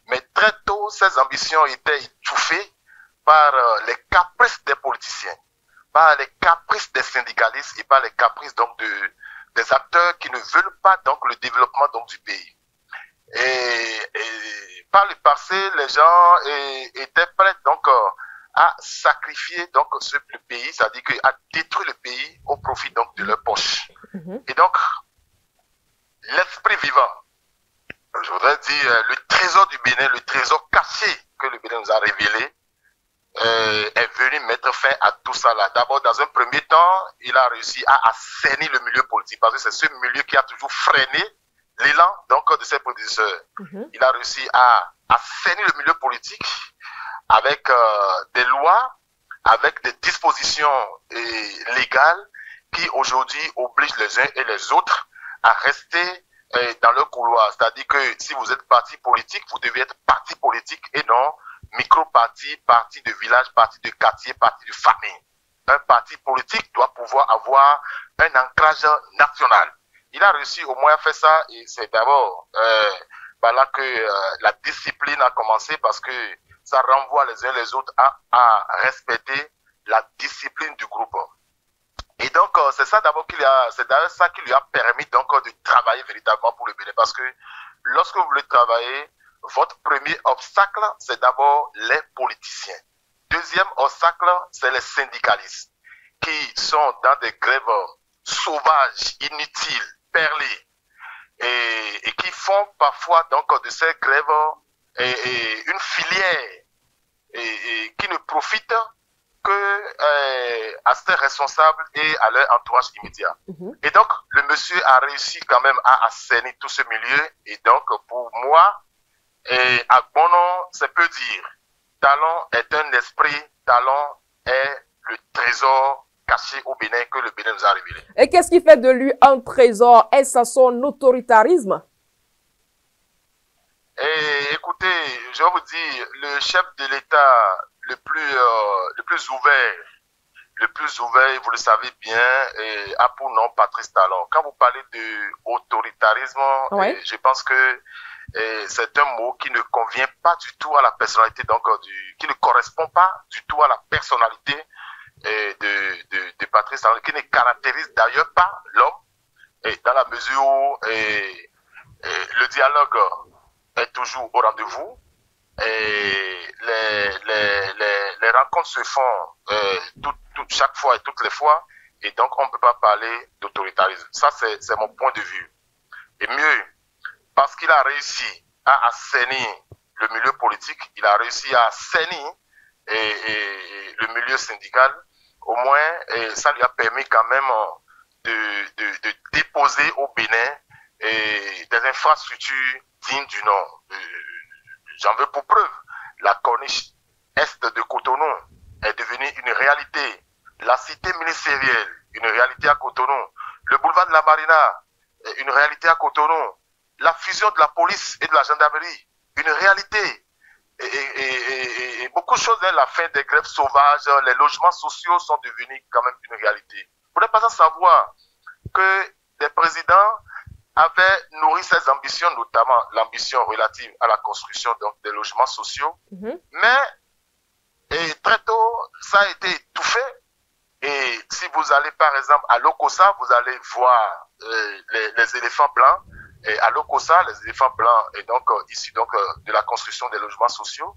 mais très tôt, ces ambitions étaient étouffées par les caprices des politiciens, par les caprices des syndicalistes et par les caprices donc des acteurs qui ne veulent pas donc le développement donc du pays. Et par le passé, les gens étaient prêts donc à sacrifier donc le pays, c'est-à-dire à détruire le pays au profit donc de leur poche. Et donc, l'esprit vivant, je voudrais dire le trésor du Bénin, le trésor caché que le Bénin nous a révélé, est venu mettre fin à tout ça là. D'abord, dans un premier temps, il a réussi à assainir le milieu politique, parce que c'est ce milieu qui a toujours freiné l'élan donc de ses prédécesseurs. Il a réussi à assainir le milieu politique avec des lois, avec des dispositions légales qui aujourd'hui obligent les uns et les autres à rester dans leur couloir. C'est-à-dire que si vous êtes parti politique, vous devez être parti politique et non micro-parti, parti de village, parti de quartier, parti de famille. Un parti politique doit pouvoir avoir un ancrage national. Il a réussi au moins à faire ça et c'est d'abord par là que la discipline a commencé parce que ça renvoie les uns les autres à respecter la discipline du groupe. Et donc, c'est ça d'abord c'est d'ailleurs ça qui lui a permis donc de travailler véritablement pour le Bénin parce que lorsque vous voulez travailler, votre premier obstacle, c'est d'abord les politiciens. Deuxième obstacle, c'est les syndicalistes qui sont dans des grèves sauvages, inutiles, perlées et qui font parfois donc de ces grèves une filière qui ne profite que à ses responsables et à leur entourage immédiat. Et donc, le monsieur a réussi quand même à assainir tout ce milieu et donc pour moi, à bon nom, c'est peu dire. Talon est un esprit, Talon est le trésor caché au Bénin que le Bénin nous a révélé. Et qu'est-ce qui fait de lui un trésor? Est-ce son autoritarisme? Et écoutez, je vais vous dire, le chef de l'État le plus ouvert, vous le savez bien, a pour nom Patrice Talon. Quand vous parlez de autoritarisme, oui. Je pense que c'est un mot qui ne convient pas du tout à la personnalité, donc qui ne correspond pas du tout à la personnalité de Patrice Talon, qui ne caractérise d'ailleurs pas l'homme, dans la mesure où le dialogue est toujours au rendez-vous. Et les rencontres se font chaque fois et toutes les fois, et donc on ne peut pas parler d'autoritarisme. Ça, c'est mon point de vue. Et mieux, parce qu'il a réussi à assainir le milieu politique, il a réussi à assainir le milieu syndical, au moins, ça lui a permis quand même de déposer au Bénin des infrastructures dignes du nom. J'en veux pour preuve. La corniche est de Cotonou est devenue une réalité. La cité ministérielle, une réalité à Cotonou. Le boulevard de la Marina, une réalité à Cotonou. La fusion de la police et de la gendarmerie, une réalité. Et beaucoup de choses, la fin des grèves sauvages, les logements sociaux sont devenus quand même une réalité. Vous n'êtes pas sans savoir que des présidents avait nourri ses ambitions, notamment l'ambition relative à la construction donc, des logements sociaux. Mais très tôt, ça a été étouffé. Et si vous allez par exemple à Lokossa, vous allez voir les éléphants blancs. Et à Lokossa, les éléphants blancs, et donc issus donc, de la construction des logements sociaux,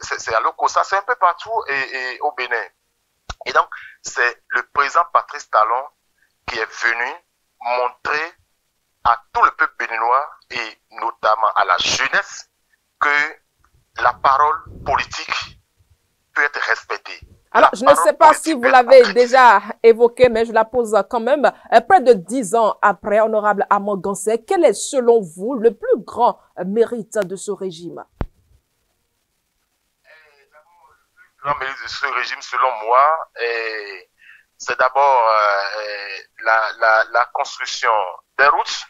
c'est à Lokossa, c'est un peu partout et au Bénin. Et donc, c'est le président Patrice Talon qui est venu montrer à tout le peuple béninois et notamment à la jeunesse que la parole politique peut être respectée. Alors, je ne sais pas si vous l'avez déjà évoqué, mais je la pose quand même. Près de 10 ans après, honorable Armand Gansé, quel est selon vous le plus grand mérite de ce régime? Le plus grand mérite de ce régime, selon moi, c'est d'abord la construction des routes.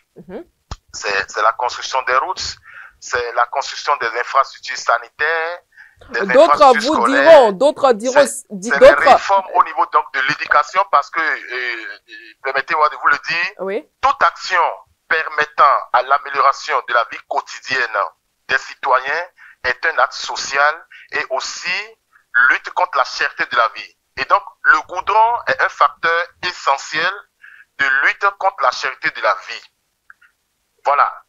C'est la construction des routes, c'est la construction des infrastructures sanitaires. D'autres vous diront, c'est les réformes au niveau donc de l'éducation parce que, permettez-moi de vous le dire, oui. Toute action permettant à l'amélioration de la vie quotidienne des citoyens est un acte social et aussi lutte contre la cherté de la vie. Et donc, le goudron est un facteur essentiel de lutte contre la cherté de la vie. Voilà.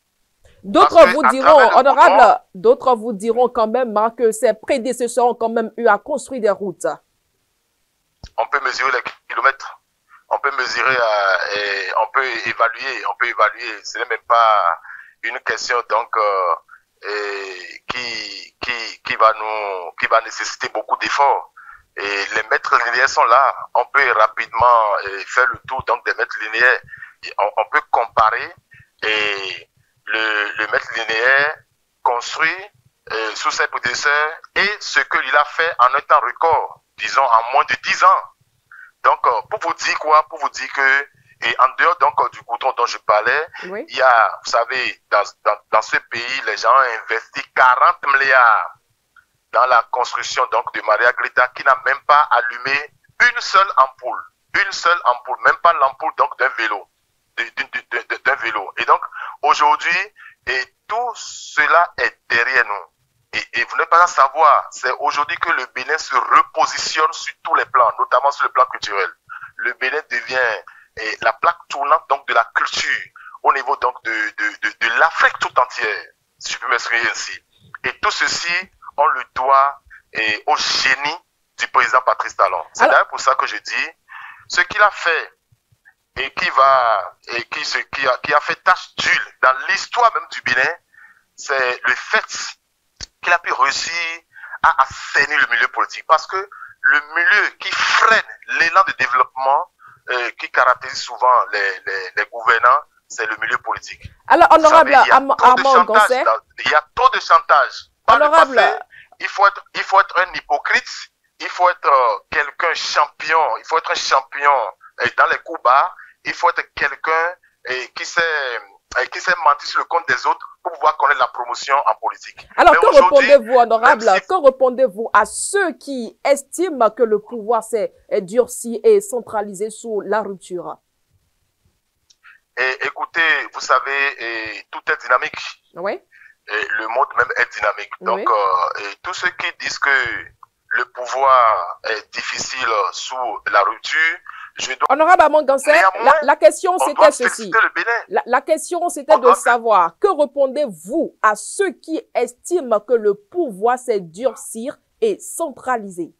D'autres vous diront, honorable, d'autres vous diront quand même que ses prédécesseurs ont quand même eu à construire des routes. On peut mesurer les kilomètres, on peut mesurer, on peut évaluer. Ce n'est même pas une question donc qui va nécessiter beaucoup d'efforts. Et les mètres linéaires sont là. On peut rapidement faire le tour donc des mètres linéaires. On peut comparer et le maître linéaire construit sous ses prédécesseurs et ce qu'il a fait en un temps record, disons en moins de 10 ans. Donc, pour vous dire quoi? Pour vous dire que, et en dehors donc du goudron dont je parlais, Oui. il y a, vous savez, dans ce pays, les gens ont investi 40 milliards dans la construction donc de Maria Greta qui n'a même pas allumé une seule ampoule, même pas l'ampoule donc d'un vélo, d'un vélo. Et donc, aujourd'hui, et tout cela est derrière nous. Et vous n'êtes pas à savoir, c'est aujourd'hui que le Bénin se repositionne sur tous les plans, notamment sur le plan culturel. Le Bénin devient la plaque tournante donc de la culture au niveau donc de l'Afrique tout entière, si je peux m'exprimer ainsi. Et tout ceci, on le doit au génie du président Patrice Talon. C'est d'ailleurs pour ça que je dis, ce qu'il a fait et qui a fait tache d'huile dans l'histoire même du Bénin, c'est le fait qu'il a pu réussir à assainir le milieu politique. Parce que le milieu qui freine l'élan de développement qui caractérise souvent les gouvernants, c'est le milieu politique. Alors, honorable Armand Gansé, il y a trop de chantage. Honorable, il faut être un hypocrite, il faut être quelqu'un champion, il faut être un champion dans les coups bas, il faut être quelqu'un qui s'est menti sur le compte des autres pour pouvoir connaître la promotion en politique. Alors, que répondez-vous, honorable, que répondez-vous à ceux qui estiment que le pouvoir s'est durci et centralisé sous la rupture? Et écoutez, vous savez, tout est dynamique. Oui. Et le monde même est dynamique. Donc, Oui. tous ceux qui disent que le pouvoir est difficile sous la rupture, honorable Armand Gansé, la question c'était ceci. La question c'était de savoir, que répondez-vous à ceux qui estiment que le pouvoir s'est durci et centralisé?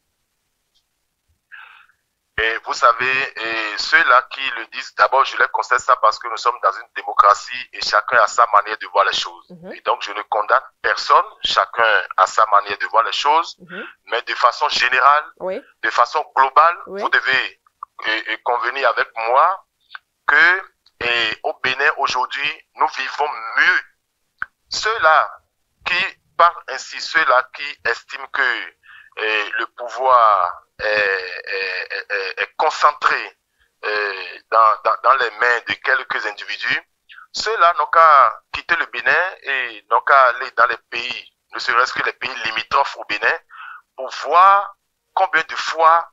Et vous savez, ceux-là qui le disent, d'abord je les constate ça parce que nous sommes dans une démocratie et chacun a sa manière de voir les choses. Et donc je ne condamne personne, chacun a sa manière de voir les choses, mais de façon générale, de façon globale, vous devez convenir avec moi que au Bénin aujourd'hui, nous vivons mieux. Ceux-là qui parlent ainsi, ceux-là qui estiment que le pouvoir est concentré dans les mains de quelques individus, ceux-là n'ont qu'à quitter le Bénin et n'ont qu'à aller dans les pays, ne serait-ce que les pays limitrophes au Bénin, pour voir combien de fois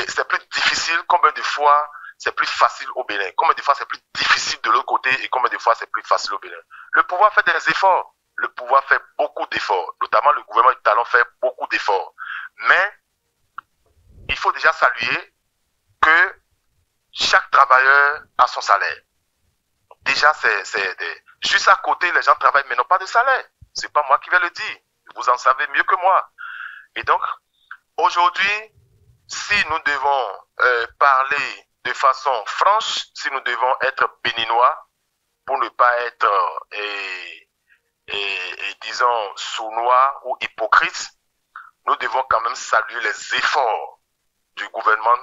c'est plus difficile, combien de fois c'est plus facile au Bénin, combien de fois c'est plus difficile de l'autre côté et combien de fois c'est plus facile au Bénin. Le pouvoir fait des efforts, le pouvoir fait beaucoup d'efforts, notamment le gouvernement du Talon fait beaucoup d'efforts. Mais il faut déjà saluer que chaque travailleur a son salaire. Déjà, juste à côté, les gens travaillent mais n'ont pas de salaire. C'est pas moi qui vais le dire. Vous en savez mieux que moi. Et donc, aujourd'hui, si nous devons parler de façon franche, si nous devons être béninois, pour ne pas être, disons, sournois ou hypocrites, nous devons quand même saluer les efforts du gouvernement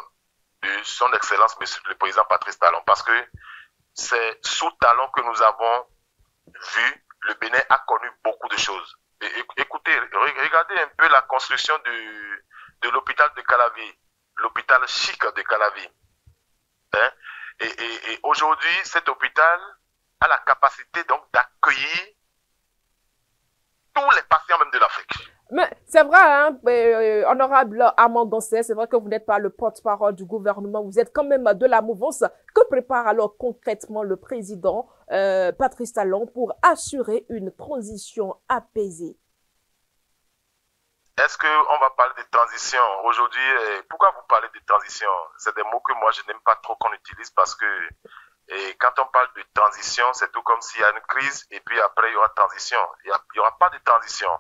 de son Excellence, Monsieur le Président Patrice Talon, parce que c'est sous Talon que nous avons vu, le Bénin a connu beaucoup de choses. Écoutez, regardez un peu la construction de l'hôpital de Calavi, l'hôpital chic de Calavi. Hein? Et aujourd'hui, cet hôpital a la capacité donc d'accueillir tous les patients même de l'Afrique. Mais c'est vrai, hein, honorable Armand Gansé, c'est vrai que vous n'êtes pas le porte-parole du gouvernement, vous êtes quand même de la mouvance. Que prépare alors concrètement le président Patrice Talon pour assurer une transition apaisée? Est-ce qu'on va parler de transition aujourd'hui? Pourquoi vous parlez de transition? C'est des mots que moi je n'aime pas trop qu'on utilise parce que quand on parle de transition, c'est tout comme s'il y a une crise et puis après il y aura transition. Il n'y aura pas de transition.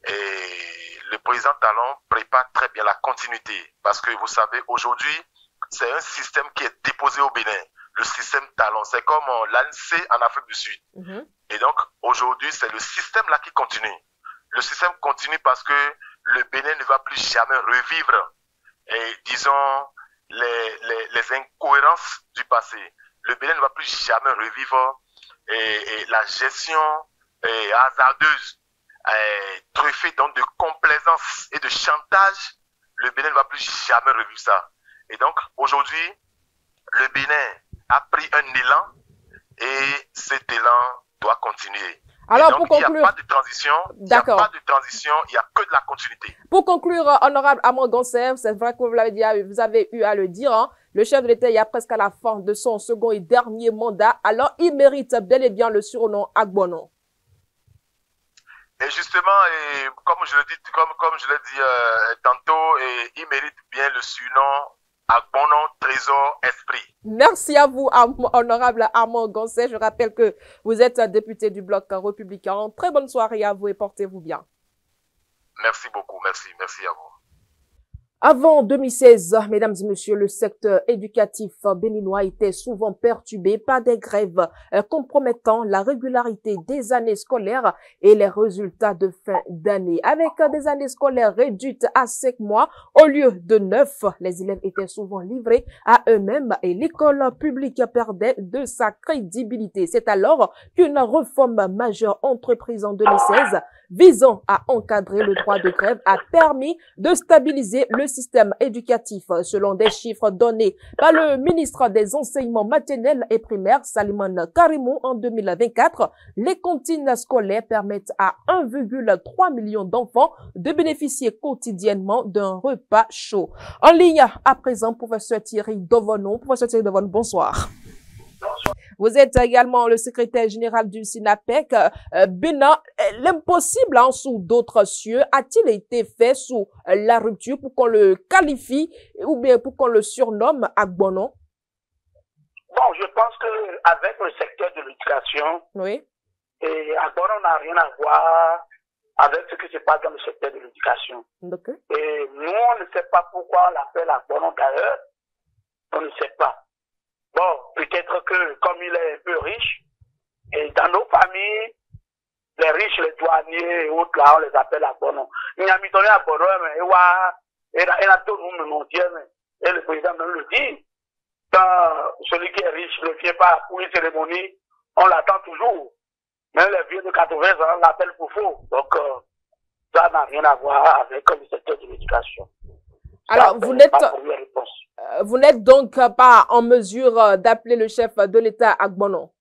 Et le président Talon prépare très bien la continuité parce que vous savez, aujourd'hui, c'est un système qui est déposé au Bénin. Le système Talon, c'est comme l'ANC en Afrique du Sud. Et donc, aujourd'hui, c'est le système là qui continue. Le système continue parce que le Bénin ne va plus jamais revivre, disons, les incohérences du passé. Le Bénin ne va plus jamais revivre la gestion hasardeuses, truffées donc de complaisance et de chantage, le Bénin ne va plus jamais revivre ça. Et donc, aujourd'hui, le Bénin a pris un élan et cet élan doit continuer. Alors, donc, pour conclure, il n'y a pas de transition, il n'y a pas de transition, il n'y a que de la continuité. Pour conclure, honorable Armand Goncé, c'est vrai que vous l'avez dit, vous avez eu à le dire, hein, le chef de l'État est presque à la fin de son second et dernier mandat, alors il mérite bel et bien le surnom Agbono. Et justement, comme je l'ai dit tantôt, il mérite bien le surnom Agbono Trésor Esprit. Merci à vous, honorable Armand Goncé. Je rappelle que vous êtes député du Bloc républicain. Très bonne soirée à vous et portez-vous bien. Merci beaucoup, merci à vous. Avant 2016, mesdames et messieurs, le secteur éducatif béninois était souvent perturbé par des grèves compromettant la régularité des années scolaires et les résultats de fin d'année. Avec des années scolaires réduites à 5 mois au lieu de 9, les élèves étaient souvent livrés à eux-mêmes et l'école publique perdait de sa crédibilité. C'est alors qu'une réforme majeure entreprise en 2016 visant à encadrer le droit de grève a permis de stabiliser le système éducatif. Selon des chiffres donnés par le ministre des Enseignements maternels et primaires, Salimane Karimou, en 2024, les cantines scolaires permettent à 1,3 million d'enfants de bénéficier quotidiennement d'un repas chaud. En ligne, à présent, professeur Thierry Dovonon. Professeur Thierry Dovonon, bonsoir. Vous êtes également le secrétaire général du SINAPEC. Bénin, l'impossible sous d'autres cieux a-t-il été fait sous la rupture pour qu'on le qualifie ou bien pour qu'on le surnomme Agbono? Bon, je pense qu'avec le secteur de l'éducation, oui, et Agbono n'a rien à voir avec ce qui se passe dans le secteur de l'éducation. Okay. Et nous, on ne sait pas pourquoi on l'appelle Agbono d'ailleurs. On ne sait pas. Bon, peut-être que comme il est un peu riche, et dans nos familles, les riches, les douaniers et autres, là, on les appelle Agbono. Il y a mis donné Agbono, mais il a tout le monde mondial, et le président même le dit. Quand celui qui est riche ne vient pas pour une cérémonie, on l'attend toujours. Même les vieux de 80 ans l'appellent Foufou. Donc, ça n'a rien à voir avec le secteur de l'éducation. Alors, vous n'êtes donc pas en mesure d'appeler le chef de l'État Agbono?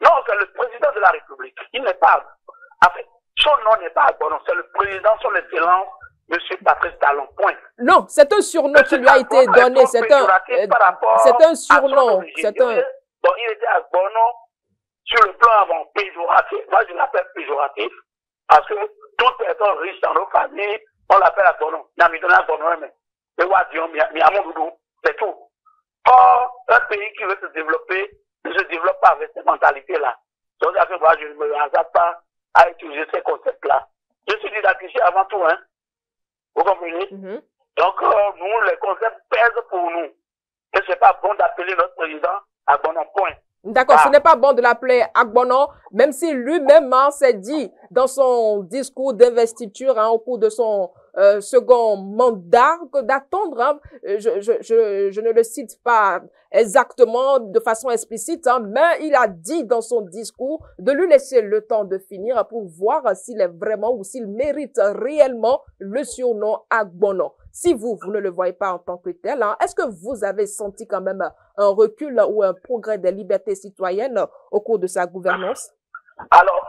Non, c'est le président de la République. Il n'est pas, en fait, son nom n'est pas Agbono, c'est le président, son excellence, M. Patrice Talon, point. Non, c'est un surnom qui lui a été donné, c'est un surnom. Donc, il était Agbono sur le plan avant péjoratif. Moi, je l'appelle péjoratif, parce que toute personne riche dans nos familles, on l'appelle Agbono. Il a mis donné Agbono, mais c'est tout. Or, un pays qui veut se développer ne se développe pas avec ces mentalités-là. Donc, moi, je ne me hasarde pas à utiliser ces concepts-là. Je suis didacticien avant tout, hein. Vous comprenez? Donc, nous, les concepts pèsent pour nous. Et c'est pas bon d'appeler notre président Agbono, point. D'accord, ce n'est pas bon de l'appeler Agbono, même si lui-même s'est dit dans son discours d'investiture au cours de son second mandat que d'attendre, je ne le cite pas exactement de façon explicite, mais il a dit dans son discours de lui laisser le temps de finir pour voir s'il est vraiment ou s'il mérite réellement le surnom Agbono. Si vous ne le voyez pas en tant que tel, est-ce que vous avez senti quand même un recul ou un progrès des libertés citoyennes au cours de sa gouvernance? Alors,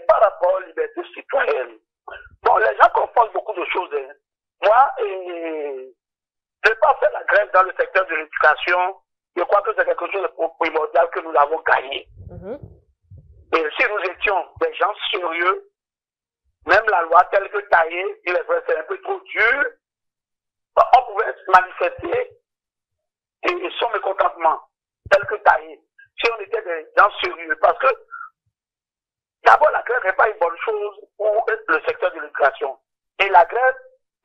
par rapport aux libertés citoyennes, bon, les gens confondent beaucoup de choses. Hein. Moi, je n'ai pas fait la grève dans le secteur de l'éducation. Je crois que c'est quelque chose de primordial que nous avons gagné. Et si nous étions des gens sérieux, même la loi telle que taillée, il est vrai, c'est un peu trop dur, on pouvait manifester et son mécontentement tel que taillé. Si on était des gens sérieux, parce que d'abord la grève n'est pas une bonne chose pour le secteur de l'éducation. Et la grève,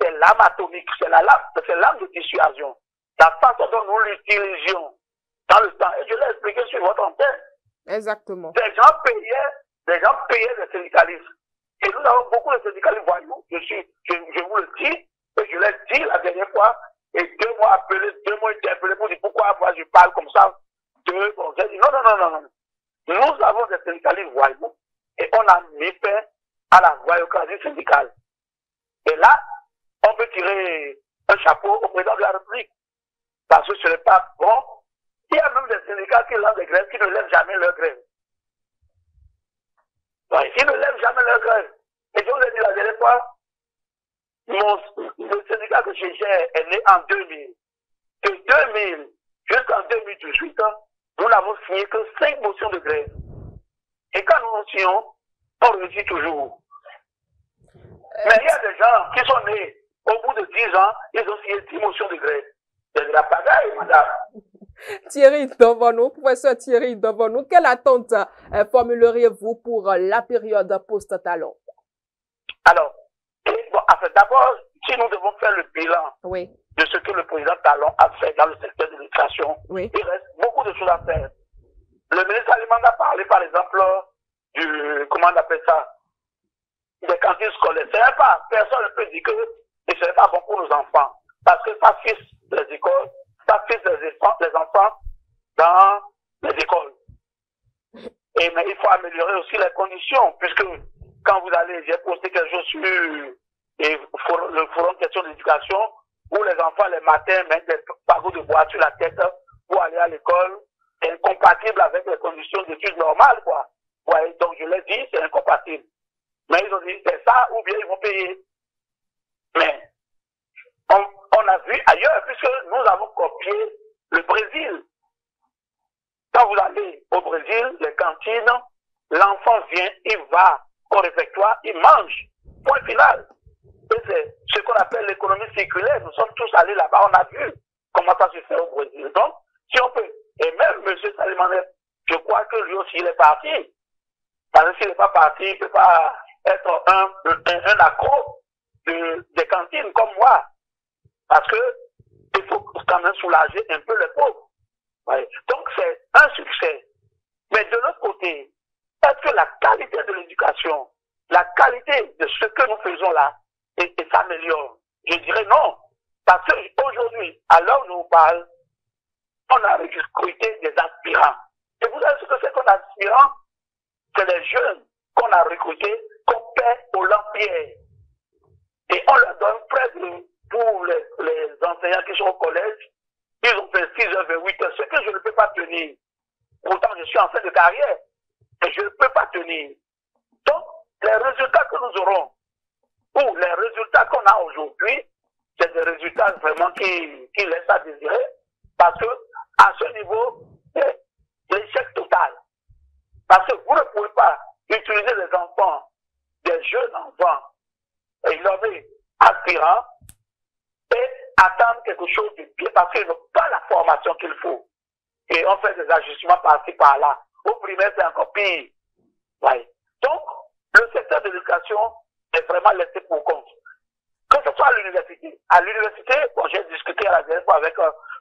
c'est l'arme atomique, c'est l'arme de dissuasion. La façon dont nous l'utilisions dans le temps. Et je l'ai expliqué sur votre antenne. Exactement. Des gens payaient les syndicalistes. Et nous avons beaucoup de syndicalistes voyous. Je vous le dis. Et je l'ai dit la dernière fois, et 2 mois interpellés pour dire pourquoi moi je parle comme ça. J'ai dit non. Nous avons des syndicalistes voyous, et on a mis fin à la royaucratie syndicale. Et là, on peut tirer un chapeau au président de la République. Parce que ce n'est pas bon. Il y a même des syndicats qui lancent des grèves qui ne lèvent jamais leur grève. Ouais, ils ne lèvent jamais leur grève. Et je vous ai dit la dernière fois, le syndicat que je gère est né en 2000. De 2000 jusqu'en 2018, nous n'avons signé que 5 motions de grève. Et quand nous signons, on réussit toujours. Mais il y a des gens qui sont nés au bout de 10 ans, ils ont signé 10 motions de grève. C'est de la pagaille, madame. Thierry Dovono, professeur Thierry Dovono, quelle attente formuleriez-vous pour la période post-talon? Alors, bon, d'abord, si nous devons faire le bilan de ce que le président Talon a fait dans le secteur de l'éducation, il reste beaucoup de choses à faire. Le ministre Alimanda a parlé, par exemple, comment on appelle ça, des cantines scolaires. C'est pas, personne ne peut dire que ce n'est pas bon pour nos enfants. Parce que ça fixe les écoles, ça fixe les enfants dans les écoles. Mais il faut améliorer aussi les conditions, puisque quand vous allez, j'ai posté quelque chose sur le forum question d'éducation, où les enfants, les matins, mettent des fagots de bois sur la tête pour aller à l'école. C'est incompatible avec les conditions d'études normales, quoi. Ouais, donc je l'ai dit, c'est incompatible. Mais ils ont dit, c'est ça, ou bien ils vont payer. Mais, on a vu ailleurs, puisque nous avons copié le Brésil. Quand vous allez au Brésil, les cantines, l'enfant vient, il va au réfectoire, il mange. Point final. Et c'est ce qu'on appelle l'économie circulaire. Nous sommes tous allés là-bas, on a vu comment ça se fait au Brésil. Donc, si on peut, et même M. Salimandé, je crois que lui aussi il est parti. Parce que s'il n'est pas parti, il ne peut pas être un accro des cantines comme moi. Parce que il faut quand même soulager un peu les pauvres. Ouais. Donc c'est un succès. Mais de l'autre côté, est-ce que la qualité de l'éducation, la qualité de ce que nous faisons là, s'améliore? Je dirais non. Parce qu'aujourd'hui, à l'heure où nous parle, on a recruté des aspirants. Et vous savez ce que c'est qu'un aspirant? C'est les jeunes qu'on a recrutés, qu'on paie au lampière. Et on leur donne près de, pour les enseignants qui sont au collège, ils ont fait 6 heures, 8 heures, ce que je ne peux pas tenir. Pourtant, je suis en fin de carrière, et je ne peux pas tenir. Donc, les résultats que nous aurons, ou les résultats qu'on a aujourd'hui, c'est des résultats vraiment qui laissent à désirer, parce que, à ce niveau, c'est l'échec total. Parce que vous ne pouvez pas utiliser les enfants, des jeunes enfants, et leur aspirants, et attendre quelque chose de bien, parce qu'ils n'ont pas la formation qu'il faut. Et on fait des ajustements par-ci, par-là. Au primaire, c'est encore pire. Ouais. Donc, le secteur de l'éducation est vraiment laissé pour compte. Que ce soit à l'université. À l'université, bon, j'ai discuté à la dernière fois avec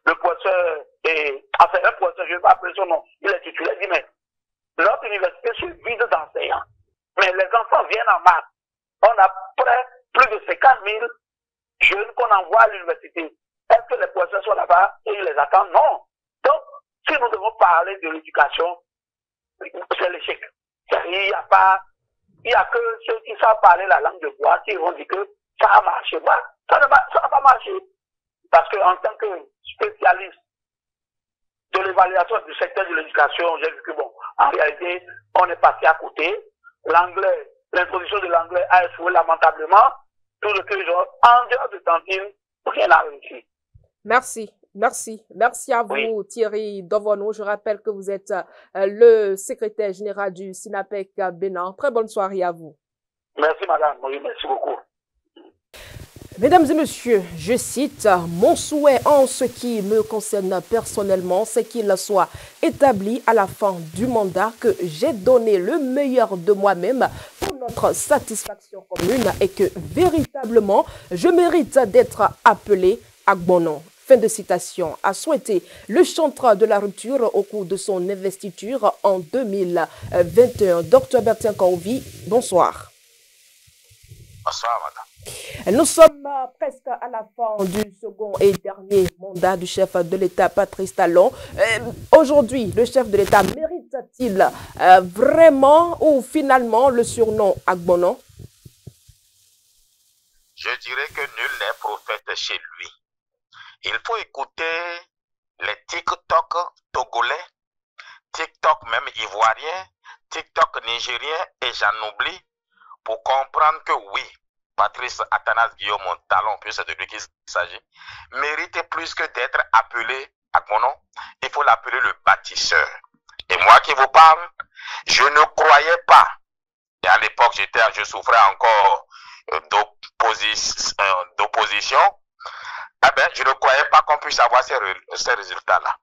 le professeur, un professeur, je ne vais pas appeler son nom, il est titulaire, il dit, mais notre université se vide d'enseignants. Mais les enfants viennent en masse. On a plus de 50 000 jeunes qu'on envoie à l'université. Est-ce que les professeurs sont là-bas et ils les attendent? Non. Donc, si nous devons parler de l'éducation, c'est l'échec. Il n'y a que ceux qui savent parler la langue de bois qui vont dire que ça a marché. Ça n'a pas marché. Parce qu'en tant que spécialiste de l'évaluation du secteur de l'éducation, j'ai vu que bon, en réalité, on est passé à côté. L'anglais, l'introduction de l'anglais a échoué lamentablement. Tout le que en dehors de cantine, rien n'a réussi. Merci à vous, Thierry Dovono. Je rappelle que vous êtes le secrétaire général du SINAPEC Bénin. Très bonne soirée à vous. Merci, madame. Oui, merci beaucoup. Mesdames et messieurs, je cite, « Mon souhait en ce qui me concerne personnellement, c'est qu'il soit établi à la fin du mandat que j'ai donné le meilleur de moi-même pour notre satisfaction commune et que véritablement, je mérite d'être appelé à bon nom. » Fin de citation, a souhaité le chanteur de la rupture au cours de son investiture en 2021. Dr Bertin Kaouvi, bonsoir. Bonsoir, madame. Nous sommes presque à la fin du second et dernier mandat du chef de l'État, Patrice Talon. Aujourd'hui, le chef de l'État mérite est-il vraiment ou finalement le surnom Agbono? Je dirais que nul n'est prophète chez lui. Il faut écouter les TikTok togolais, TikTok même ivoiriens, TikTok nigériens et j'en oublie pour comprendre que oui, Patrice Athanase Guillaume Talon, puis c'est de lui qu'il s'agit, mérite plus que d'être appelé Agbono, il faut l'appeler le bâtisseur. Et moi qui vous parle, je ne croyais pas, et à l'époque je souffrais encore d'opposition, eh ben, je ne croyais pas qu'on puisse avoir ces résultats-là.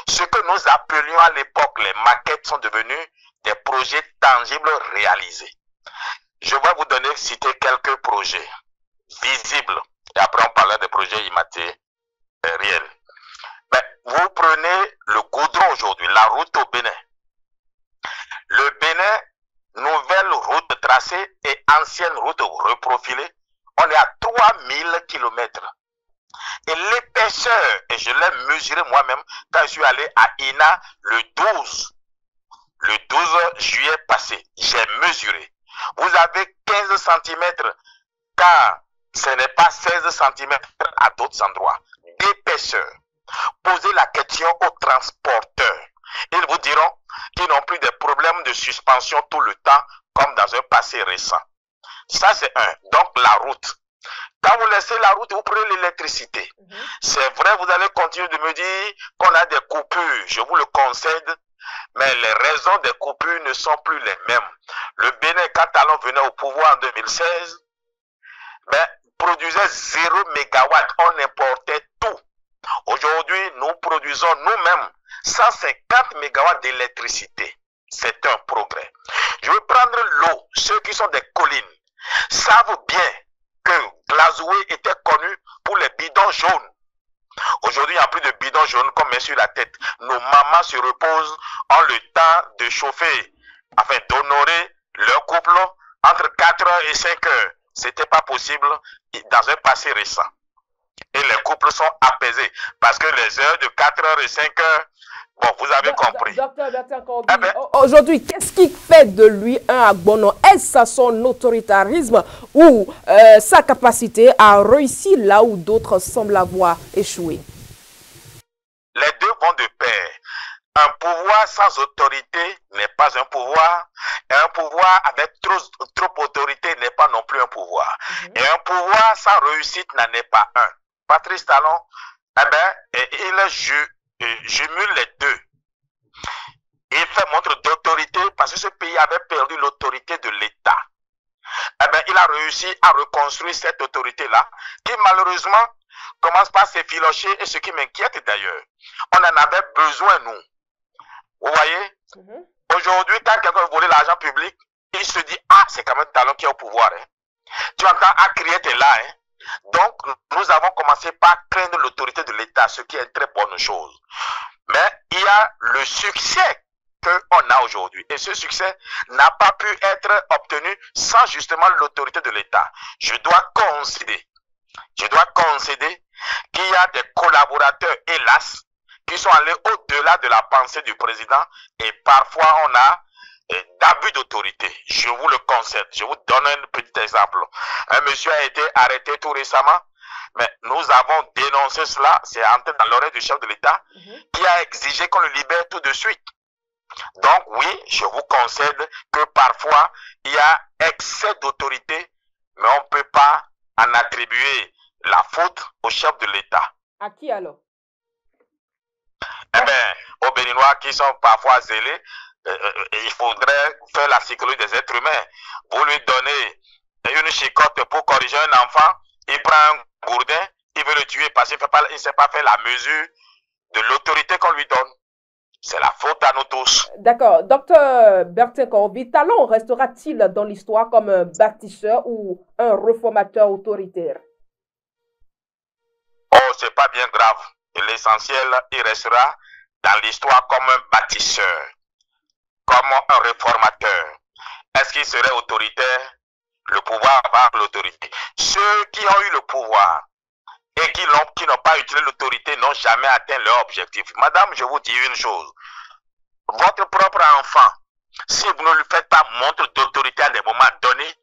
Ce que nous appelions à l'époque les maquettes sont devenus des projets tangibles réalisés. Je vais vous citer quelques projets visibles, et après on parlera des projets immatériels. Ben, vous prenez le goudron aujourd'hui, la route au Bénin. Le Bénin, nouvelle route tracée et ancienne route reprofilée, on est à 3000 km. Et l'épaisseur, et je l'ai mesuré moi-même quand je suis allé à INA le 12 juillet passé, j'ai mesuré. Vous avez 15 cm car ce n'est pas 16 cm à d'autres endroits d'épaisseur. Posez la question aux transporteurs. Ils vous diront qu'ils n'ont plus de problèmes de suspension tout le temps comme dans un passé récent. Ça c'est un. Donc la route. Quand vous laissez la route, vous prenez l'électricité. C'est vrai, vous allez continuer de me dire qu'on a des coupures. Je vous le concède. Mais les raisons des coupures ne sont plus les mêmes. Le Bénin, quand Talon venait au pouvoir en 2016, ben, produisait 0 mégawatt. On importait tout. Aujourd'hui, nous produisons nous-mêmes 150 mégawatts d'électricité. C'est un progrès. Je vais prendre l'eau. Ceux qui sont des collines savent bien que Glazoué était connu pour les bidons jaunes. Aujourd'hui, il n'y a plus de bidons jaunes qu'on met sur la tête. Nos mamans se reposent en le temps de chauffer, afin d'honorer leur couple entre 4h et 5h. Ce n'était pas possible dans un passé récent. Et les couples sont apaisés parce que les heures de 4h et 5h, bon, vous avez compris. Docteur aujourd'hui, qu'est-ce qui fait de lui un Agbono? Est-ce son autoritarisme ou sa capacité à réussir là où d'autres semblent avoir échoué? Les deux vont de pair. Un pouvoir sans autorité n'est pas un pouvoir. Et un pouvoir avec trop d'autorité n'est pas non plus un pouvoir. Et un pouvoir sans réussite n'en est pas un. Patrice Talon, eh ben, il jumule les deux. Il fait montre d'autorité parce que ce pays avait perdu l'autorité de l'État. Eh ben, il a réussi à reconstruire cette autorité-là, qui malheureusement commence par s'effilocher, et ce qui m'inquiète d'ailleurs. On en avait besoin, nous. Vous voyez? Aujourd'hui, quand quelqu'un volait l'argent public, il se dit, ah, c'est quand même Talon qui est au pouvoir. Hein. Tu entends, à crier, t'es là. Hein. Donc, nous avons commencé par craindre l'autorité de l'État, ce qui est une très bonne chose. Mais il y a le succès qu'on a aujourd'hui. Et ce succès n'a pas pu être obtenu sans justement l'autorité de l'État. Je dois concéder qu'il y a des collaborateurs, hélas, qui sont allés au-delà de la pensée du président et parfois on a d'abus d'autorité. Je vous le concède. Je vous donne un petit exemple. Un monsieur a été arrêté tout récemment, mais nous avons dénoncé cela. C'est entré dans l'oreille du chef de l'État qui a exigé qu'on le libère tout de suite. Donc oui, je vous concède que parfois il y a excès d'autorité, mais on ne peut pas en attribuer la faute au chef de l'État. À qui alors? Eh bien, aux Béninois qui sont parfois zélés, il faudrait faire la psychologie des êtres humains. Vous lui donnez une chicotte pour corriger un enfant, il prend un gourdin, il veut le tuer parce qu'il ne sait pas faire la mesure de l'autorité qu'on lui donne. C'est la faute à nous tous. D'accord. Docteur Bertin Corby, Talon restera-t-il dans l'histoire comme un bâtisseur ou un réformateur autoritaire? Oh, c'est pas bien grave. L'essentiel, il restera dans l'histoire comme un bâtisseur, comme un réformateur. Est-ce qu'il serait autoritaire? Le pouvoir va l'autorité. Ceux qui ont eu le pouvoir et qui n'ont pas utilisé l'autorité n'ont jamais atteint leur objectif. Madame, je vous dis une chose. votre propre enfant, si vous ne lui faites pas montre d'autorité à des moments donnés,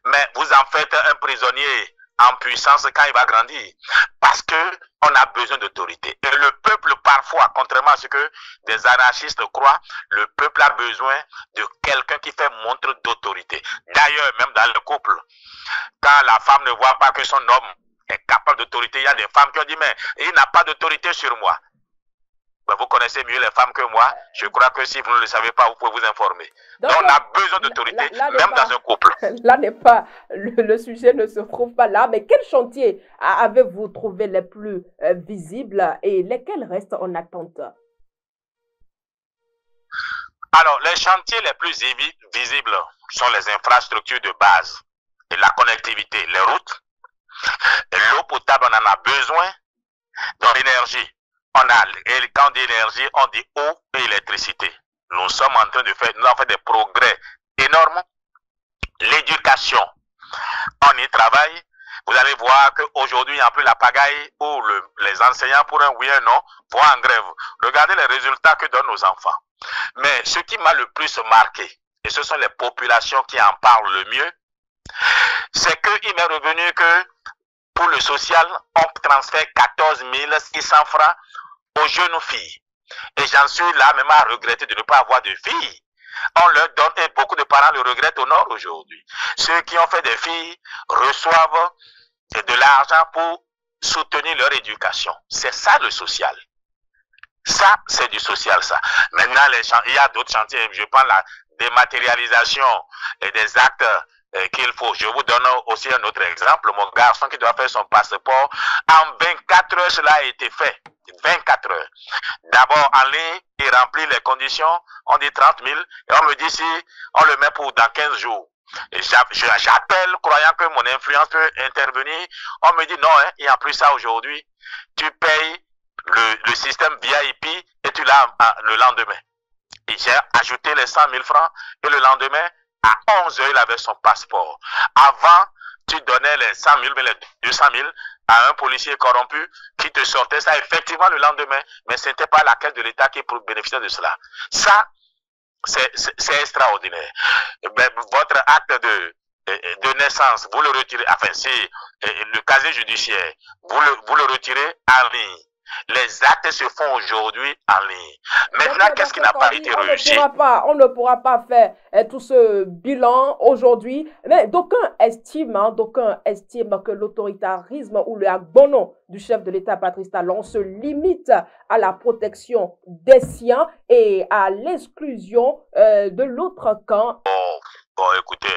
mais vous en faites un prisonnier en puissance quand il va grandir. Parce que on a besoin d'autorité. Et le peuple, parfois, contrairement à ce que des anarchistes croient, le peuple a besoin de quelqu'un qui fait montre d'autorité. D'ailleurs, même dans le couple, quand la femme ne voit pas que son homme est capable d'autorité, il y a des femmes qui ont dit, mais il n'a pas d'autorité sur moi. Ben, vous connaissez mieux les femmes que moi. Je crois que si vous ne le savez pas, vous pouvez vous informer. Donc on a besoin d'autorité, même dans un couple. Là n'est pas, le sujet ne se trouve pas là. Mais quel chantier avez-vous trouvé les plus visibles et lesquels restent en attente? Alors, les chantiers les plus visibles sont les infrastructures de base et la connectivité, les routes. L'eau potable, on en a besoin. Dans l'énergie, et quand on dit énergie, on dit eau et électricité. Nous sommes en train de faire, nous avons fait des progrès énormes. L'éducation, on y travaille. Vous allez voir qu'aujourd'hui, il n'y a plus la pagaille où les enseignants, pour un oui et un non, vont en grève. Regardez les résultats que donnent nos enfants. Mais ce qui m'a le plus marqué, et ce sont les populations qui en parlent le mieux, c'est qu'il m'est revenu que pour le social, on transfère 14 600 francs aux jeunes filles. Et j'en suis là même à regretter de ne pas avoir de filles. On leur donne, et beaucoup de parents le regrettent au nord aujourd'hui. Ceux qui ont fait des filles reçoivent de l'argent pour soutenir leur éducation. C'est ça le social. Ça, c'est du social, ça. Maintenant, il y a d'autres chantiers. Je prends la dématérialisation et des actes qu'il faut. Je vous donne aussi un autre exemple. Mon garçon qui doit faire son passeport, en 24 heures, cela a été fait. 24 heures. D'abord, en ligne, il remplit les conditions, on dit 30 000, et on me dit si on le met pour dans 15 jours. J'appelle, croyant que mon influence peut intervenir, on me dit non, hein, il n'y a plus ça aujourd'hui. Tu payes le système VIP et tu l'as le lendemain. Et j'ai ajouté les 100 000 francs, et le lendemain, à 11 heures, il avait son passeport. Avant, tu donnais les 100 000, mais les 200 000 à un policier corrompu qui te sortait ça effectivement le lendemain. Mais ce n'était pas la caisse de l'État qui bénéficiait de cela. Ça, c'est extraordinaire. Mais votre acte de naissance, vous le retirez, enfin, c'est le casier judiciaire, vous le retirez en ligne. Les actes se font aujourd'hui en ligne. Maintenant, qu'est-ce qui n'a pas été réussi? On ne pourra pas faire tout ce bilan aujourd'hui. Mais d'aucuns estiment que l'autoritarisme ou le agbono du chef de l'État, Patrice Talon, se limite à la protection des siens et à l'exclusion de l'autre camp. Bon, écoutez,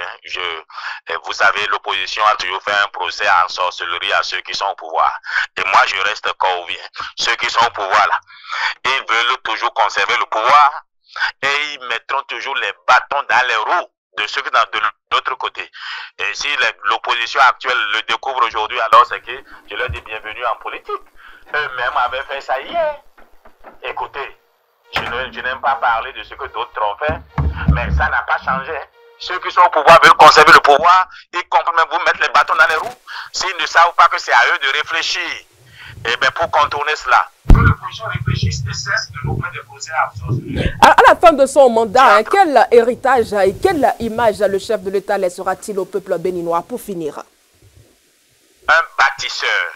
vous savez, l'opposition a toujours fait un procès en sorcellerie à ceux qui sont au pouvoir. Et moi, je reste corvien. Ceux qui sont au pouvoir, là, ils veulent toujours conserver le pouvoir et ils mettront toujours les bâtons dans les roues de ceux qui sont de l'autre côté. Et si l'opposition actuelle le découvre aujourd'hui, alors c'est que je leur dis bienvenue en politique. Eux-mêmes avaient fait ça hier. Écoutez, je n'aime pas parler de ce que d'autres ont fait, mais ça n'a pas changé. Ceux qui sont au pouvoir veulent conserver le pouvoir, ils comprennent même vous mettre les bâtons dans les roues. S'ils ne savent pas que c'est à eux de réfléchir, et bien pour contourner cela, que l'opposition réfléchisse et cesse de nous faire des procès absurdes. À la fin de son mandat, quel héritage et quelle image le chef de l'État laissera-t-il au peuple béninois pour finir? Un bâtisseur,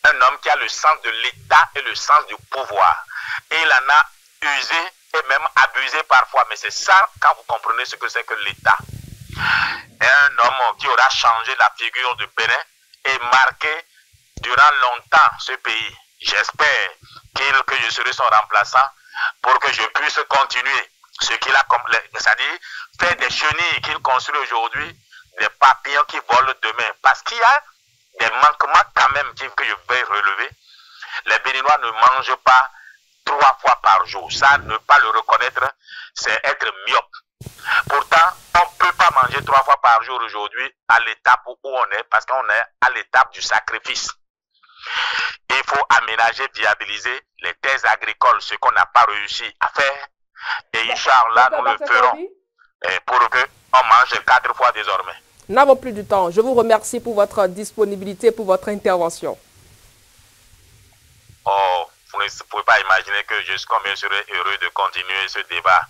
un homme qui a le sens de l'État et le sens du pouvoir. Et il en a usé et même abusé parfois. Mais c'est ça quand vous comprenez ce que c'est que l'État. Un homme qui aura changé la figure du Bénin et marqué durant longtemps ce pays. J'espère que je serai son remplaçant pour que je puisse continuer ce qu'il a, c'est-à-dire faire des chenilles qu'il construit aujourd'hui, des papillons qui volent demain. Parce qu'il y a des manquements quand même que je vais relever. Les Béninois ne mangent pas 3 fois par jour. Ça, ne pas le reconnaître, c'est être myope. Pourtant, on ne peut pas manger 3 fois par jour aujourd'hui à l'étape où on est, parce qu'on est à l'étape du sacrifice. Il faut aménager, viabiliser les terres agricoles, ce qu'on n'a pas réussi à faire. Et Inch'Allah, nous le ferons pour qu'on mange 4 fois désormais. Nous n'avons plus du temps. Je vous remercie pour votre disponibilité, pour votre intervention. Oh, vous ne pouvez pas imaginer que combien je serais heureux de continuer ce débat.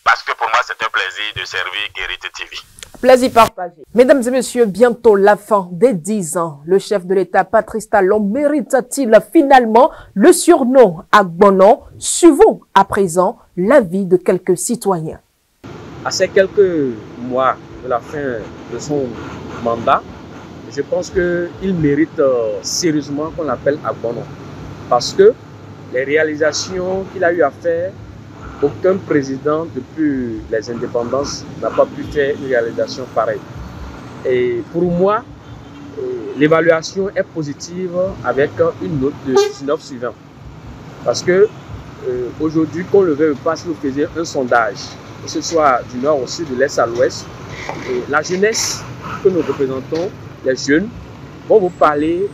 Parce que pour moi, c'est un plaisir de servir Guérite TV. Plaisir partagé. Mesdames et messieurs, bientôt la fin des 10 ans. Le chef de l'État, Patrice Talon, mérite-t-il finalement le surnom Agbonon? Suivons à présent l'avis de quelques citoyens. À ces quelques mois de la fin de son mandat, je pense qu'il mérite sérieusement qu'on l'appelle Agbonon. Parce que les réalisations qu'il a eu à faire, aucun président depuis les indépendances n'a pas pu faire une réalisation pareille. Et pour moi, l'évaluation est positive avec une note de 19 sur 20. Parce que aujourd'hui, qu'on le veuille pas, si vous faisiez un sondage, que ce soit du nord au sud, de l'est à l'ouest, la jeunesse que nous représentons, les jeunes, vont vous parler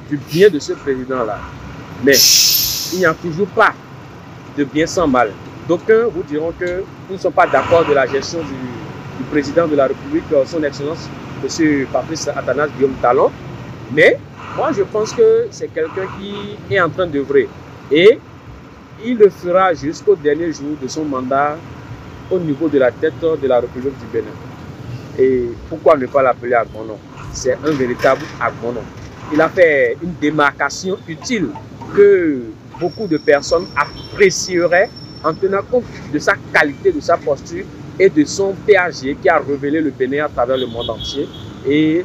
du bien de ce président-là. Mais il n'y a toujours pas de bien sans mal. D'aucuns vous diront qu'ils ne sont pas d'accord de la gestion du président de la République, son Excellence, M. Patrice Athanase Guillaume Talon. Mais moi, je pense que c'est quelqu'un qui est en train d'œuvrer. Et il le fera jusqu'au dernier jour de son mandat au niveau de la tête de la République du Bénin. Et pourquoi ne pas l'appeler Agbonon? C'est un véritable Agbonon. Il a fait une démarcation utile que beaucoup de personnes apprécieraient en tenant compte de sa qualité, de sa posture et de son PAG qui a révélé le Bénin à travers le monde entier et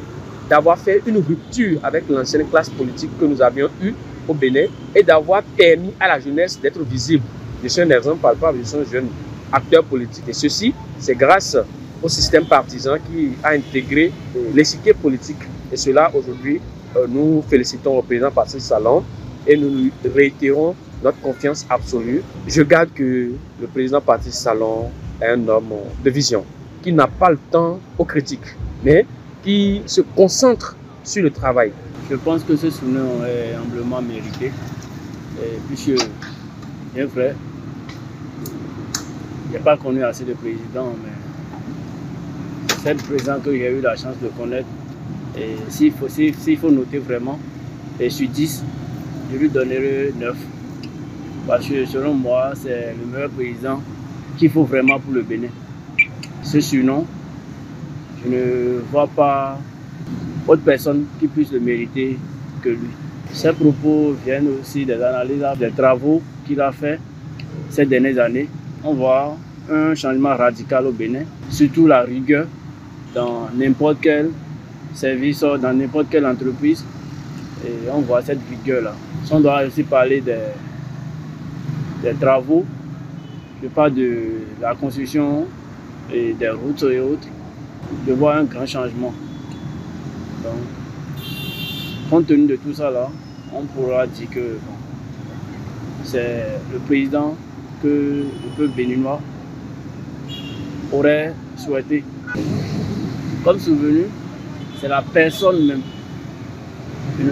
d'avoir fait une rupture avec l'ancienne classe politique que nous avions eue au Bénin et d'avoir permis à la jeunesse d'être visible. Je suis un exemple palpable, je suis un jeune acteur politique et ceci, c'est grâce au système partisan qui a intégré l'échiquier politique. Et cela, aujourd'hui, nous félicitons le président Patrice Talon et nous lui réitérons notre confiance absolue. Je garde que le président Patrice Talon est un homme de vision, qui n'a pas le temps aux critiques, mais qui se concentre sur le travail. Je pense que ce surnom est amplement mérité, puisque, bien vrai, il n'y a pas connu assez de présidents, mais c'est le président que j'ai eu la chance de connaître. Et s'il faut noter vraiment, et sur 10, je lui donnerai 9. Parce que selon moi, c'est le meilleur président qu'il faut vraiment pour le Bénin. Ce surnom, je ne vois pas autre personne qui puisse le mériter que lui. Ses propos viennent aussi des analyses, des travaux qu'il a fait ces dernières années. On voit un changement radical au Bénin, surtout la rigueur dans n'importe quel service, dans n'importe quelle entreprise. Et on voit cette rigueur-là. On doit aussi parler des travaux, je parle de la construction et des routes et autres, je vois un grand changement. Donc, compte tenu de tout ça là, on pourra dire que bon, c'est le président que le peuple béninois aurait souhaité. Comme souvenu, c'est la personne même. Je ne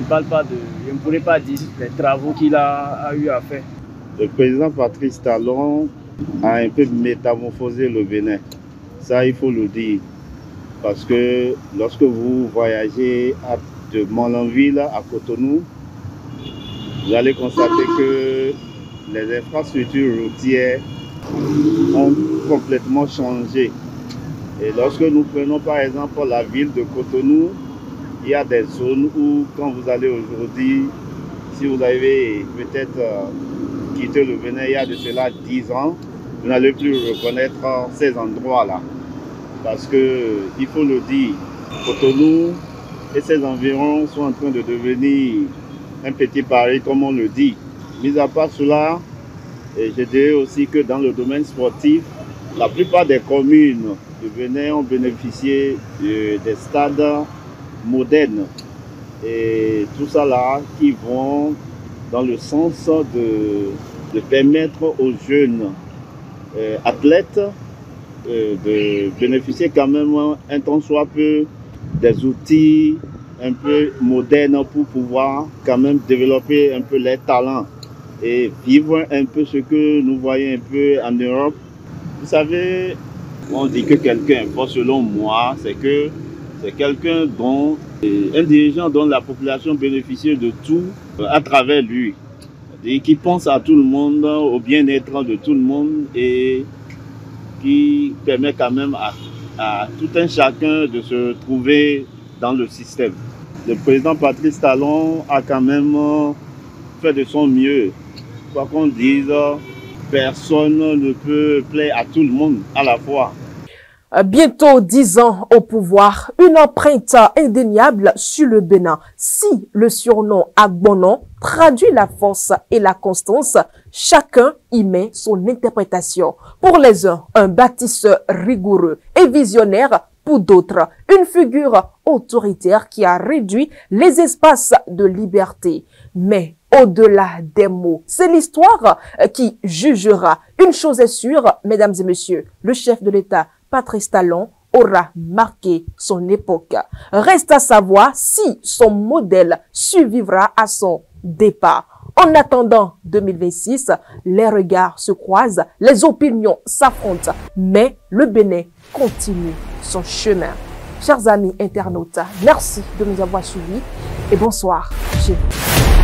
pourrais pas dire les travaux qu'il a eu à faire. Le président Patrice Talon a un peu métamorphosé le Bénin. Ça, il faut le dire. Parce que lorsque vous voyagez de Molenville à Cotonou, vous allez constater que les infrastructures routières ont complètement changé. Et lorsque nous prenons par exemple la ville de Cotonou, il y a des zones où, quand vous allez aujourd'hui, si vous avez peut-être quitté le Bénin il y a de cela 10 ans, vous n'allez plus reconnaître ces endroits-là. Parce que, il faut le dire, Cotonou et ses environs sont en train de devenir un petit Paris, comme on le dit. Mis à part cela, je dirais aussi que dans le domaine sportif, la plupart des communes du Bénin ont bénéficié des stades modernes. Et tout ça là qui vont dans le sens de permettre aux jeunes athlètes de bénéficier quand même un tant soit peu des outils un peu modernes pour pouvoir quand même développer un peu les talents et vivre un peu ce que nous voyons un peu en Europe. Vous savez, on dit que quelqu'un est fort, selon moi, c'est que c'est quelqu'un dont un dirigeant dont la population bénéficie de tout à travers lui. et qui pense à tout le monde, au bien-être de tout le monde et qui permet quand même à tout un chacun de se trouver dans le système. Le président Patrice Talon a quand même fait de son mieux. Quoi qu'on dise, personne ne peut plaire à tout le monde à la fois. Bientôt 10 ans au pouvoir, une empreinte indéniable sur le Bénin. Si le surnom Agbonon traduit la force et la constance, chacun y met son interprétation. Pour les uns, un bâtisseur rigoureux et visionnaire. Pour d'autres, une figure autoritaire qui a réduit les espaces de liberté. Mais au-delà des mots, c'est l'histoire qui jugera. Une chose est sûre, mesdames et messieurs, le chef de l'État, Patrice Talon, aura marqué son époque. Reste à savoir si son modèle survivra à son départ. En attendant 2026, les regards se croisent, les opinions s'affrontent, mais le Bénin continue son chemin. Chers amis internautes, merci de nous avoir suivis et bonsoir chez vous.